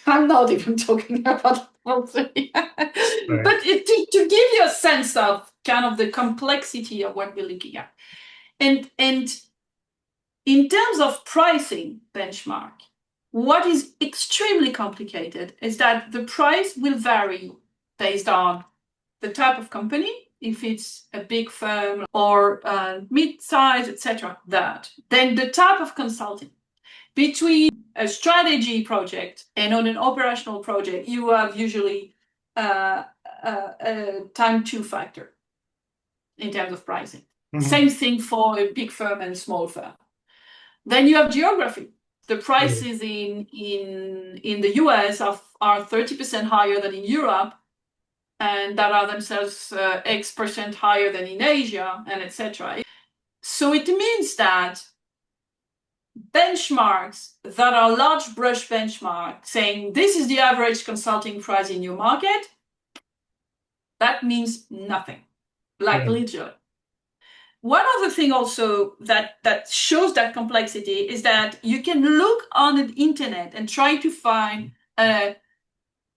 Speaker 2: I'm not even talking about level 3. But to give you a sense of kind of the complexity of what we're looking at. And in terms of pricing benchmark, what is extremely complicated is that the price will vary based on the type of company, if it's a big firm or mid-size, etc. Then the type of consulting. Between a strategy project and on an operational project, you have usually a time 2 factor in terms of pricing. Same thing for a big firm and small firm. Then you have geography. The prices in the US are 30% higher than in Europe, and that are themselves X% higher than in Asia, and etc. So it means that benchmarks that are large brush benchmarks saying this is the average consulting price in your market, that means nothing, like literally. One other thing also that shows that complexity is that you can look on the internet and try to find a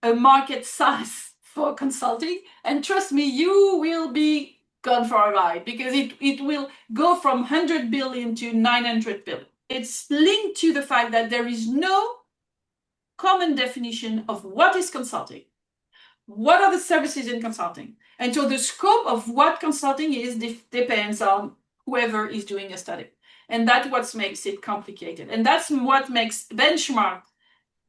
Speaker 2: market size for consulting, and trust me, you will be gone for a ride, because it will go from 100 billion to 900 billion. It's linked to the fact that there is no common definition of what is consulting. What are the services in consulting? And so the scope of what consulting is depends on whoever is doing a study. And that's what makes it complicated. And that's what makes benchmark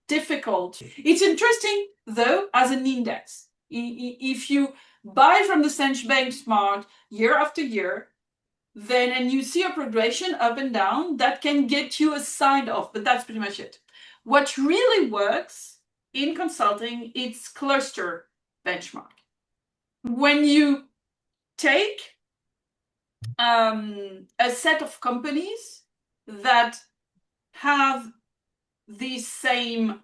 Speaker 2: difficult. It's interesting, though, as an index. If you buy from the same benchmark year after year, then and you see a progression up and down, that can get you a sign off, but that's pretty much it. What really works in consulting, it's cluster benchmark. When you take a set of companies that have the same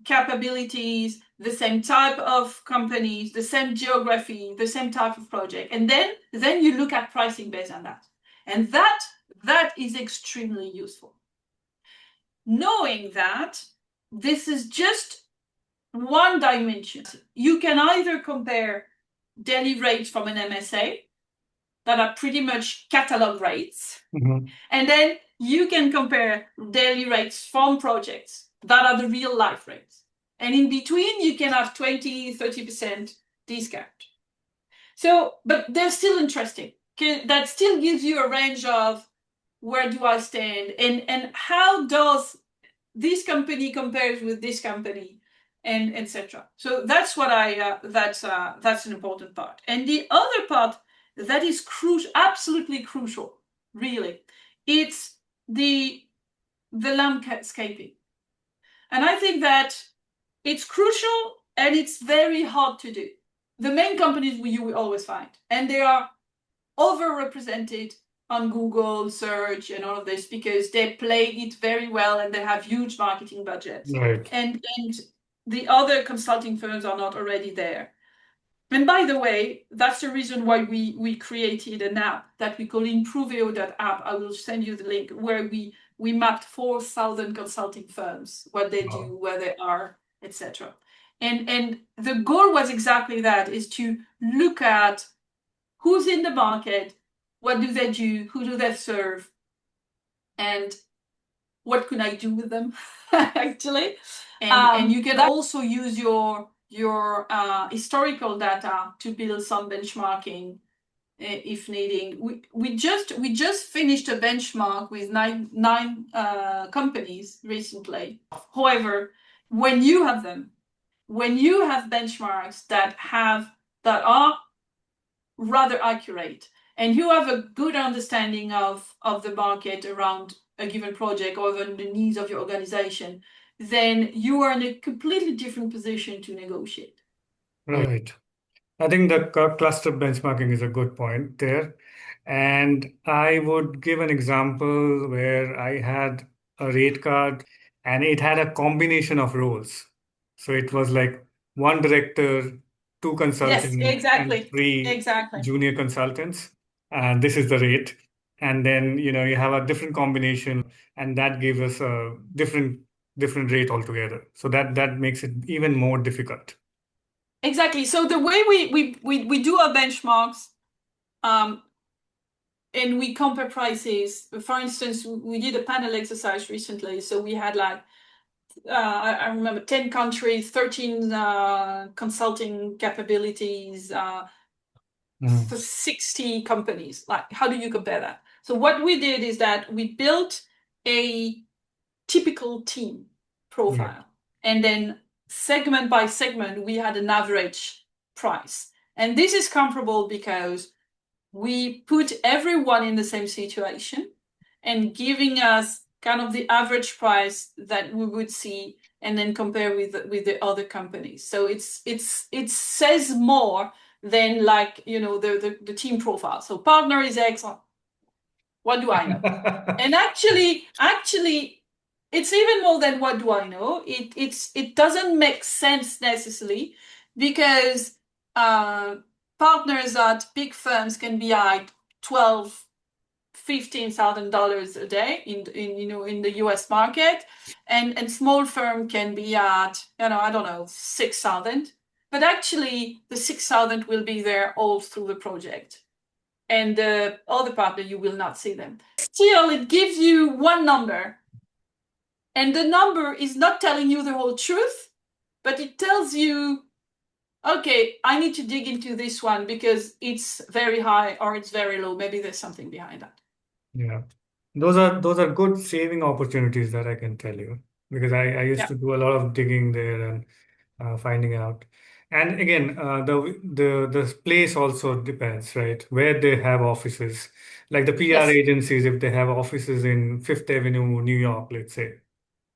Speaker 2: capabilities, the same type of companies, the same geography, the same type of project, and then you look at pricing based on that. And that is extremely useful. Knowing that this is just one dimension. You can either compare daily rates from an MSA that are pretty much catalog rates, and then you can compare daily rates from projects that are the real life rates. And in between, you can have 20-30% discount. So, but they're still interesting. That still gives you a range of where do I stand, and how does this company compares with this company, and etc. So that's what that's an important part. And the other part that is crucial, absolutely crucial, really, it's the landscaping. And I think that it's crucial and it's very hard to do. The main companies you will always find, and they are overrepresented on Google search and all of this because they play it very well and they have huge marketing budgets. And the other consulting firms are not already there. And by the way, that's the reason why we created an app that we call Improveo.app. I will send you the link, where we mapped 4,000 consulting firms, what they do, where they are, etc. And the goal was exactly that, is to look at who's in the market, what do they do, who do they serve, and what can I do with them, actually. And you can also use your historical data to build some benchmarking if needing. We just finished a benchmark with nine companies recently. However, when you have benchmarks that are rather accurate, and you have a good understanding of the market around a given project or even the needs of your organization, then you are in a completely different position to negotiate.
Speaker 1: Right. I think the cluster benchmarking is a good point there. And I would give an example where I had a rate card and it had a combination of roles. So it was like one director, two
Speaker 2: Yes,
Speaker 1: consultants, and
Speaker 2: exactly.
Speaker 1: three
Speaker 2: Exactly.
Speaker 1: junior consultants. And this is the rate. And then, you have a different combination, and that gives us a different rate altogether. So that makes it even more difficult.
Speaker 2: Exactly. So the way we do our benchmarks, and we compare prices. For instance, we did a panel exercise recently. So we had like, I remember 10 countries, 13 consulting capabilities, for 60 companies. Like, how do you compare that? So what we did is that we built a typical team profile. And then segment by segment, we had an average price. And this is comparable because we put everyone in the same situation and giving us kind of the average price that we would see and then compare with the other companies. So it says more than like, the team profile. So partner is X. What do I know? And actually, it's even more than what do I know. It doesn't make sense necessarily because partners at big firms can be at $12,000-$15,000 a day in the US market, and small firm can be at I don't know 6,000, but actually the 6,000 will be there all through the project, and the other partner you will not see them. Still, it gives you one number, and the number is not telling you the whole truth, but it tells you, okay, I need to dig into this one because it's very high or it's very low. Maybe there's something behind that.
Speaker 1: Yeah. Those are good saving opportunities that I can tell you, because I used
Speaker 2: Yeah.
Speaker 1: to do a lot of digging there and finding out. And again, the place also depends, right? Where they have offices. Like the PR
Speaker 2: Yes.
Speaker 1: agencies, if they have offices in Fifth Avenue, New York, let's say,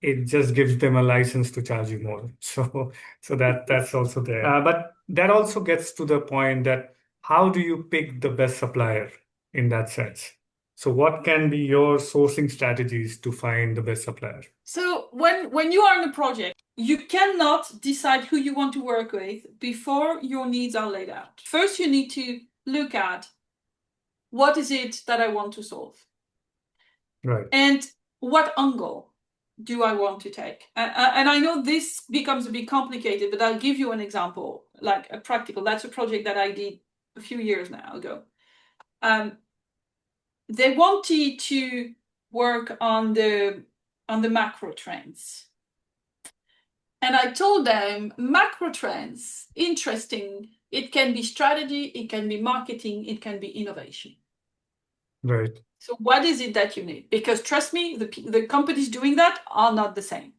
Speaker 1: it just gives them a license to charge you more. So that's also there. But that also gets to the point that how do you pick the best supplier in that sense? So what can be your sourcing strategies to find the best supplier?
Speaker 2: So when you are in a project, you cannot decide who you want to work with before your needs are laid out. First, you need to look at what is it that I want to solve,
Speaker 1: Right.
Speaker 2: and what angle do I want to take. And I know this becomes a bit complicated, but I'll give you an example, like a practical. That's a project that I did a few years now ago. They wanted to work on the macro trends. And I told them, macro trends, interesting. It can be strategy, it can be marketing, it can be innovation.
Speaker 1: Right.
Speaker 2: So what is it that you need? Because trust me, the companies doing that are not the same.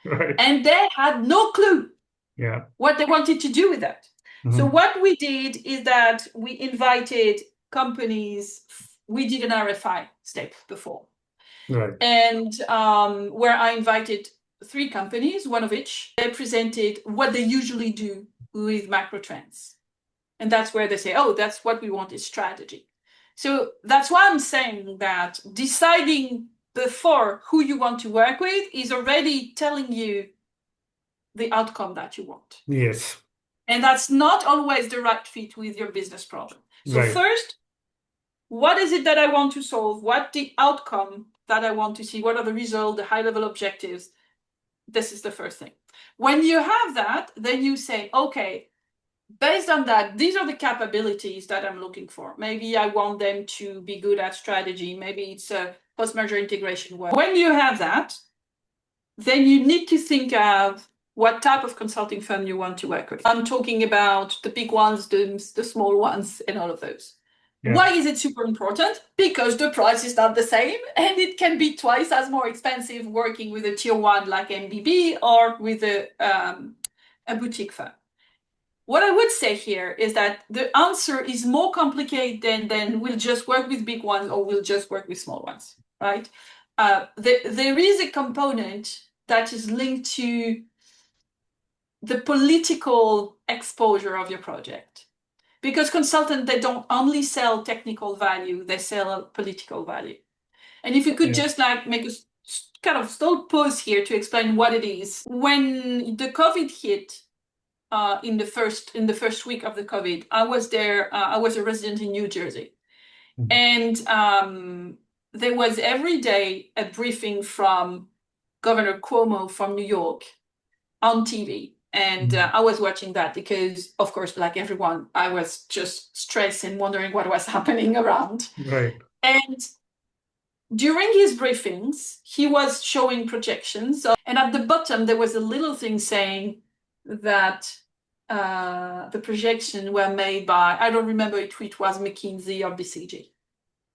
Speaker 1: Right.
Speaker 2: And they had no clue
Speaker 1: Yeah.
Speaker 2: what they wanted to do with that. So what we did is that we invited companies. We did an RFI step before.
Speaker 1: Right.
Speaker 2: And where I invited 3 companies, one of which they presented what they usually do with macro trends. And that's where they say, oh, that's what we want is strategy. So that's why I'm saying that deciding before who you want to work with is already telling you the outcome that you want.
Speaker 1: Yes.
Speaker 2: And that's not always the right fit with your business problem. So
Speaker 1: Right.
Speaker 2: first, what is it that I want to solve? What the outcome that I want to see? What are the results, the high-level objectives? This is the first thing. When you have that, then you say, okay, based on that, these are the capabilities that I'm looking for. Maybe I want them to be good at strategy. Maybe it's post-merger integration work. When you have that, then you need to think of what type of consulting firm you want to work with. I'm talking about the big ones, the small ones, and all of those. Yeah. Why is it super important? Because the price is not the same, and it can be twice as more expensive working with a tier one like MBB or with a boutique firm. What I would say here is that the answer is more complicated than we'll just work with big ones or we'll just work with small ones, right? There is a component that is linked to the political exposure of your project. Because consultants, they don't only sell technical value, they sell political value. And if you could just like make a kind of stall pause here to explain what it is. When the COVID hit, in the first week of the COVID, I was there. I was a resident in New Jersey, and there was every day a briefing from Governor Cuomo from New York on TV, and I was watching that because, of course, like everyone, I was just stressed and wondering what was happening around.
Speaker 1: Right.
Speaker 2: And during his briefings, he was showing projections, and at the bottom there was a little thing saying that the projections were made by, I don't remember if it was McKinsey or BCG,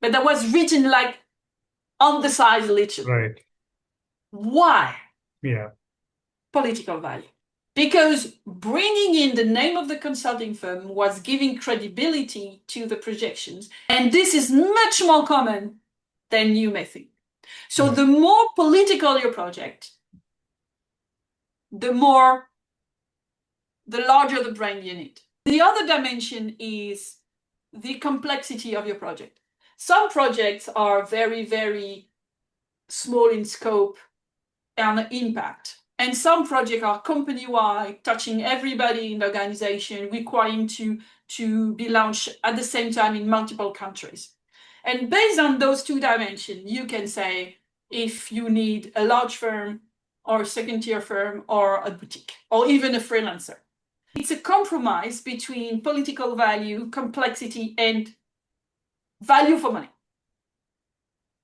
Speaker 2: but that was written like on the side literally.
Speaker 1: Right.
Speaker 2: Why?
Speaker 1: Yeah.
Speaker 2: Political value. Because bringing in the name of the consulting firm was giving credibility to the projections, and this is much more common than you may think. So the more political your project, the larger the brain you need. The other dimension is the complexity of your project. Some projects are very, very small in scope and impact. And some projects are company-wide, touching everybody in the organization, requiring to be launched at the same time in multiple countries. And based on those two dimensions, you can say if you need a large firm or a second-tier firm or a boutique or even a freelancer. It's a compromise between political value, complexity, and value for money.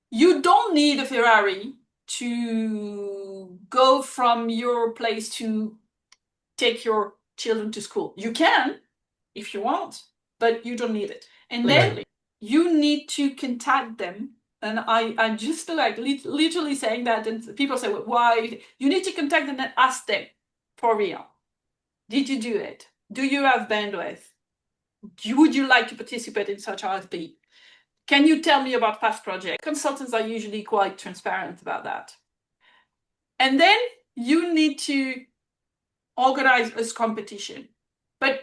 Speaker 2: You don't need a Ferrari to go from your place to take your children to school. You can, if you want, but you don't need it. And then you need to contact them. And I just like literally saying that, and people say, well, why? You need to contact them and ask them for real. Did you do it? Do you have bandwidth? Would you like to participate in such RFP? Can you tell me about past projects? Consultants are usually quite transparent about that. And then you need to organize a competition. But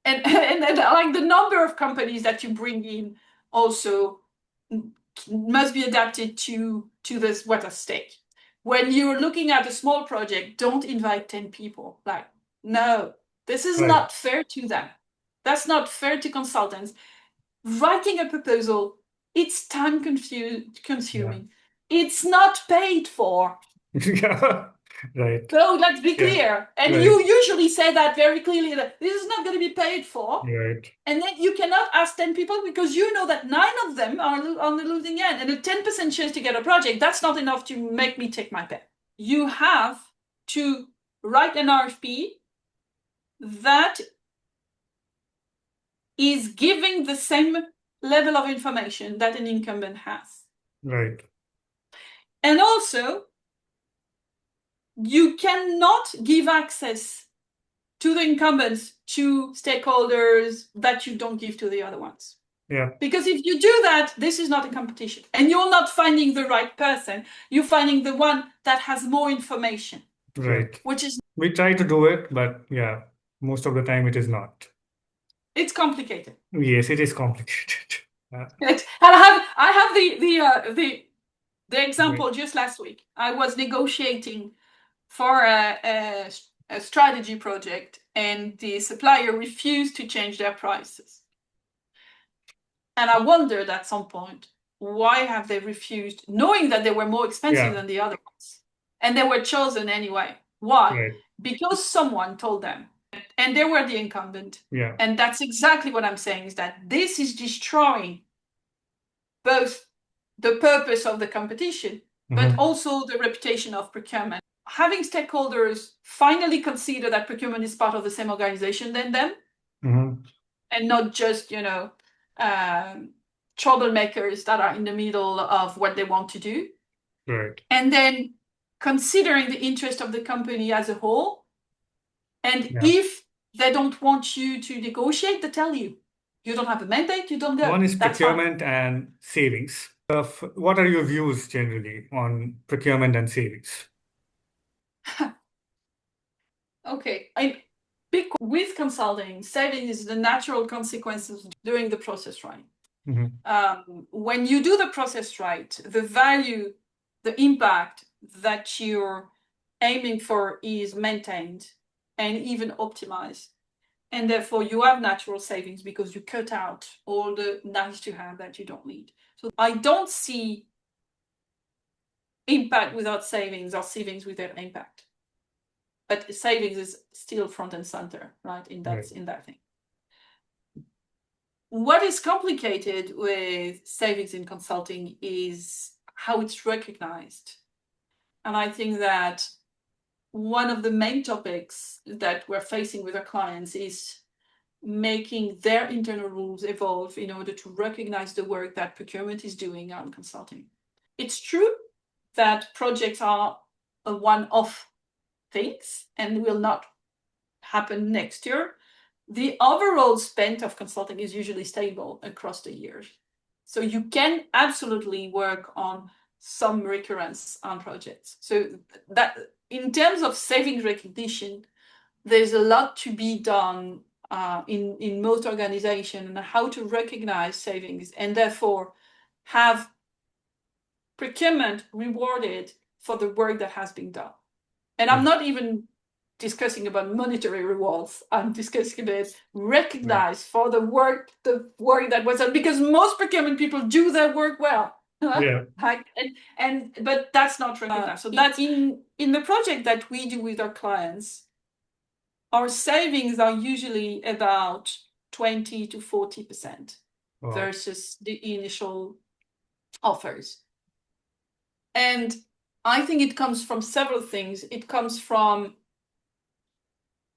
Speaker 2: and like the number of companies that you bring in also must be adapted to this what's at stake. When you're looking at a small project, don't invite 10 people. Like, no, this is not fair to them. That's not fair to consultants. Writing a proposal, it's time consuming. It's not paid for.
Speaker 1: Right.
Speaker 2: So let's be clear. And you usually say that very clearly, that this is not going to be paid for.
Speaker 1: Right.
Speaker 2: And then you cannot ask 10 people because you know that 9 of them are on the losing end. And a 10% chance to get a project, that's not enough to make me take my pen. You have to write an RFP that is giving the same level of information that an incumbent has.
Speaker 1: Right.
Speaker 2: And also, you cannot give access to the incumbents to stakeholders that you don't give to the other ones.
Speaker 1: Yeah.
Speaker 2: Because if you do that, this is not a competition. And you're not finding the right person. You're finding the one that has more information.
Speaker 1: Right.
Speaker 2: Which is...
Speaker 1: We try to do it, but most of the time it is not.
Speaker 2: It's complicated.
Speaker 1: Yes, it is complicated.
Speaker 2: And I have the example just last week. I was negotiating for a strategy project, and the supplier refused to change their prices. And I wondered at some point, why have they refused, knowing that they were more expensive than the other ones? And they were chosen anyway. Why?
Speaker 1: Right.
Speaker 2: Because someone told them, and they were the incumbent.
Speaker 1: Yeah.
Speaker 2: And that's exactly what I'm saying, is that this is destroying both the purpose of the competition, but also the reputation of procurement. Having stakeholders finally consider that procurement is part of the same organization than them, and not just, troublemakers that are in the middle of what they want to do.
Speaker 1: Right.
Speaker 2: And then considering the interest of the company as a whole. And if they don't want you to negotiate, they tell you. You don't have a mandate, you don't go.
Speaker 1: One is
Speaker 2: That's
Speaker 1: procurement and savings. What are your views generally on procurement and savings?
Speaker 2: Okay. With consulting, saving is the natural consequences of doing the process right. When you do the process right, the value, the impact that you're aiming for is maintained and even optimized. And therefore, you have natural savings because you cut out all the nice to have that you don't need. So I don't see impact without savings or savings without impact. But savings is still front and center, right? In that thing. What is complicated with savings in consulting is how it's recognized. And I think that one of the main topics that we're facing with our clients is making their internal rules evolve in order to recognize the work that procurement is doing on consulting. It's true that projects are a one-off things and will not happen next year. The overall spend of consulting is usually stable across the years. So you can absolutely work on some recurrence on projects. So that in terms of savings recognition, there's a lot to be done in most organizations and how to recognize savings and therefore have procurement rewarded for the work that has been done. And I'm not even discussing about monetary rewards. I'm discussing about recognize for the work that was done, because most procurement people do their work well. But that's not recognized. So that's in the project that we do with our clients, our savings are usually about 20 to 40% versus the initial offers. And I think it comes from several things. It comes from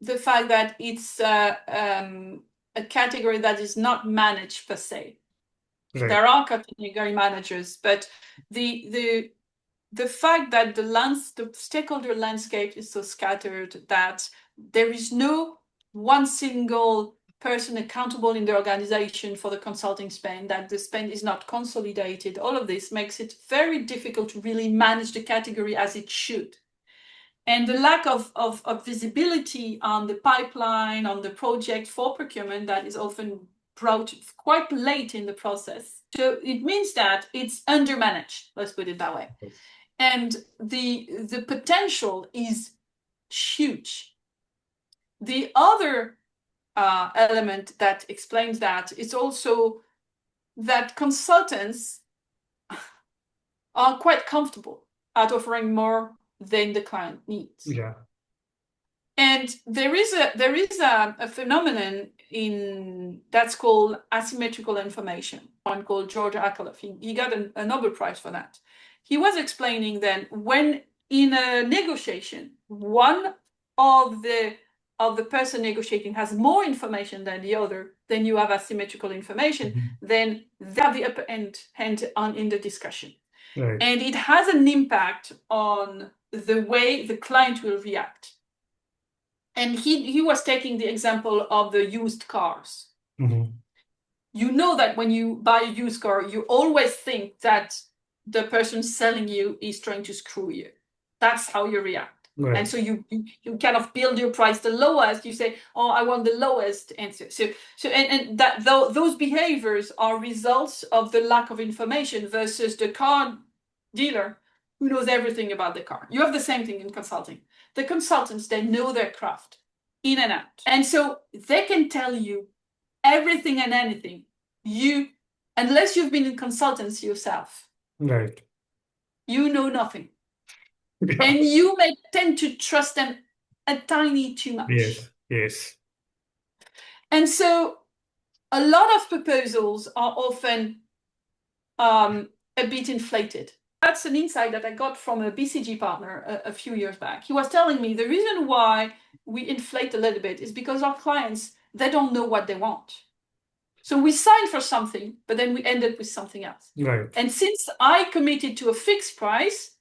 Speaker 2: the fact that it's a category that is not managed per se. There are category managers, but the fact that the stakeholder landscape is so scattered that there is no one single person accountable in the organization for the consulting spend, that the spend is not consolidated, all of this makes it very difficult to really manage the category as it should. And the lack of visibility on the pipeline, on the project for procurement, that is often brought quite late in the process. So it means that it's undermanaged, let's put it that way. And the potential is huge. The other element that explains that is also that consultants are quite comfortable at offering more than the client needs. And there is a phenomenon that's called asymmetrical information. One called George Akerlof. He got a Nobel Prize for that. He was explaining then when in a negotiation, one of the person negotiating has more information than the other, then you have asymmetrical information, then they have the upper hand in the discussion. And it has an impact on the way the client will react. And he was taking the example of the used cars. You know that when you buy a used car, you always think that the person selling you is trying to screw you. That's how you react. And so you kind of build your price the lowest. You say, oh, I want the lowest answer. So that those behaviors are results of the lack of information versus the car dealer who knows everything about the car. You have the same thing in consulting. The consultants, they know their craft in and out. And so they can tell you everything and anything. Unless you've been in consultancy yourself, you know nothing. And you may tend to trust them a tiny too much. And so a lot of proposals are often a bit inflated. That's an insight that I got from a BCG partner a few years back. He was telling me the reason why we inflate a little bit is because our clients, they don't know what they want. So we sign for something, but then we end up with something else.
Speaker 1: Right.
Speaker 2: And since I committed to a fixed price,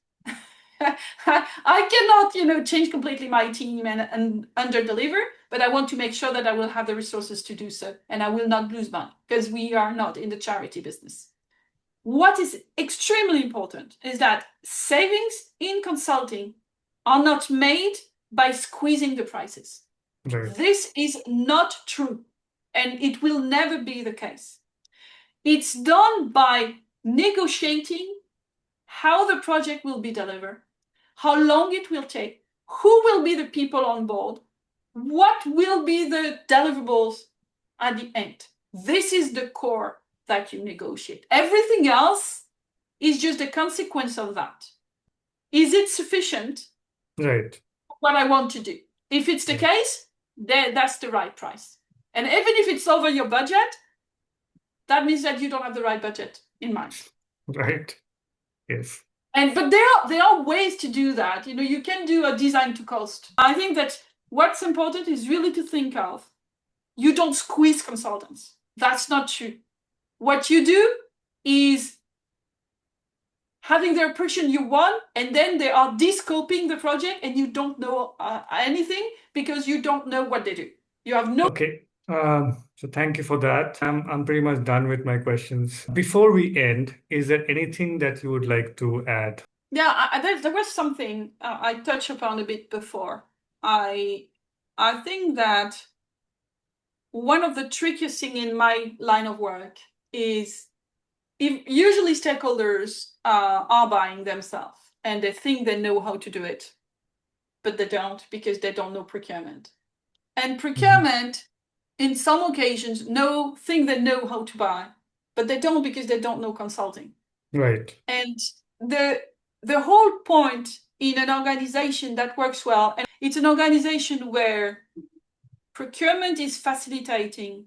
Speaker 2: I cannot, change completely my team and under deliver, but I want to make sure that I will have the resources to do so, and I will not lose money because we are not in the charity business. What is extremely important is that savings in consulting are not made by squeezing the prices.
Speaker 1: Right.
Speaker 2: This is not true, and it will never be the case. It's done by negotiating how the project will be delivered, how long it will take, who will be the people on board, what will be the deliverables at the end. This is the core that you negotiate. Everything else is just a consequence of that. Is it sufficient?
Speaker 1: Right.
Speaker 2: What I want to do. If it's the case, then that's the right price. And even if it's over your budget, that means that you don't have the right budget in mind.
Speaker 1: Right. Yes.
Speaker 2: But there are ways to do that. You can do a design to cost. I think that what's important is really to think of, you don't squeeze consultants. That's not true. What you do is having the impression you want, and then they are de-scoping the project and you don't know anything because you don't know what they do. You have no...
Speaker 1: Okay. So thank you for that. I'm pretty much done with my questions. Before we end, is there anything that you would like to add?
Speaker 2: Yeah, there was something I touched upon a bit before. I think that one of the trickiest thing in my line of work is usually stakeholders are buying themselves and they think they know how to do it, but they don't because they don't know procurement. And procurement, in some occasions, think they know how to buy, but they don't because they don't know consulting.
Speaker 1: Right.
Speaker 2: And the whole point in an organization that works well, and it's an organization where procurement is facilitating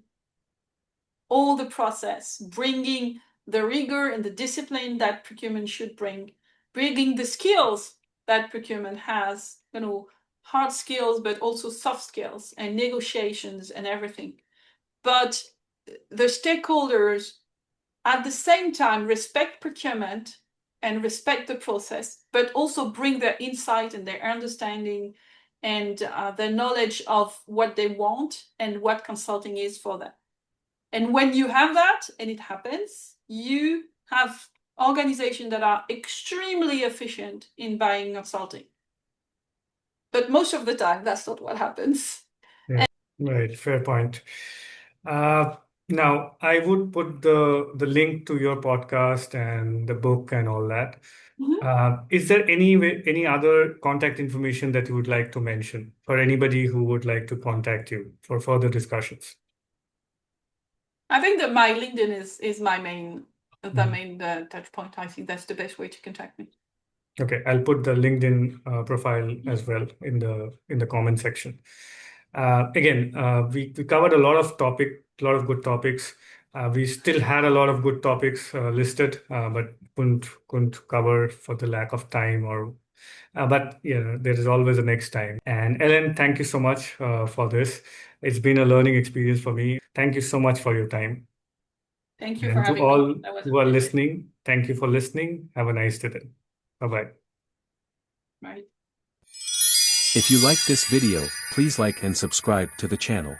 Speaker 2: all the process, bringing the rigor and the discipline that procurement should bringing the skills that procurement has, hard skills, but also soft skills and negotiations and everything. But the stakeholders at the same time respect procurement and respect the process, but also bring their insight and their understanding and their knowledge of what they want and what consulting is for them. And when you have that, and it happens, you have organizations that are extremely efficient in buying consulting. But most of the time, that's not what happens.
Speaker 1: Yeah. Right. Fair point. Now, I would put the link to your podcast and the book and all that. Is there any other contact information that you would like to mention for anybody who would like to contact you for further discussions?
Speaker 2: I think that my LinkedIn is my main touch point. I think that's the best way to contact me.
Speaker 1: Okay, I'll put the LinkedIn profile as well in the comment section. Again, we covered a lot of good topics. We still had a lot of good topics listed, but couldn't cover for the lack of time but there is always a next time. And Ellen, thank you so much for this. It's been a learning experience for me. Thank you so much for your time.
Speaker 2: Thank you
Speaker 1: And
Speaker 2: for
Speaker 1: to
Speaker 2: having
Speaker 1: all
Speaker 2: me. That was
Speaker 1: who are listening, thank you for listening. Have a nice day then. Bye-bye.
Speaker 2: Right.
Speaker 3: If you like this video, please like and subscribe to the channel.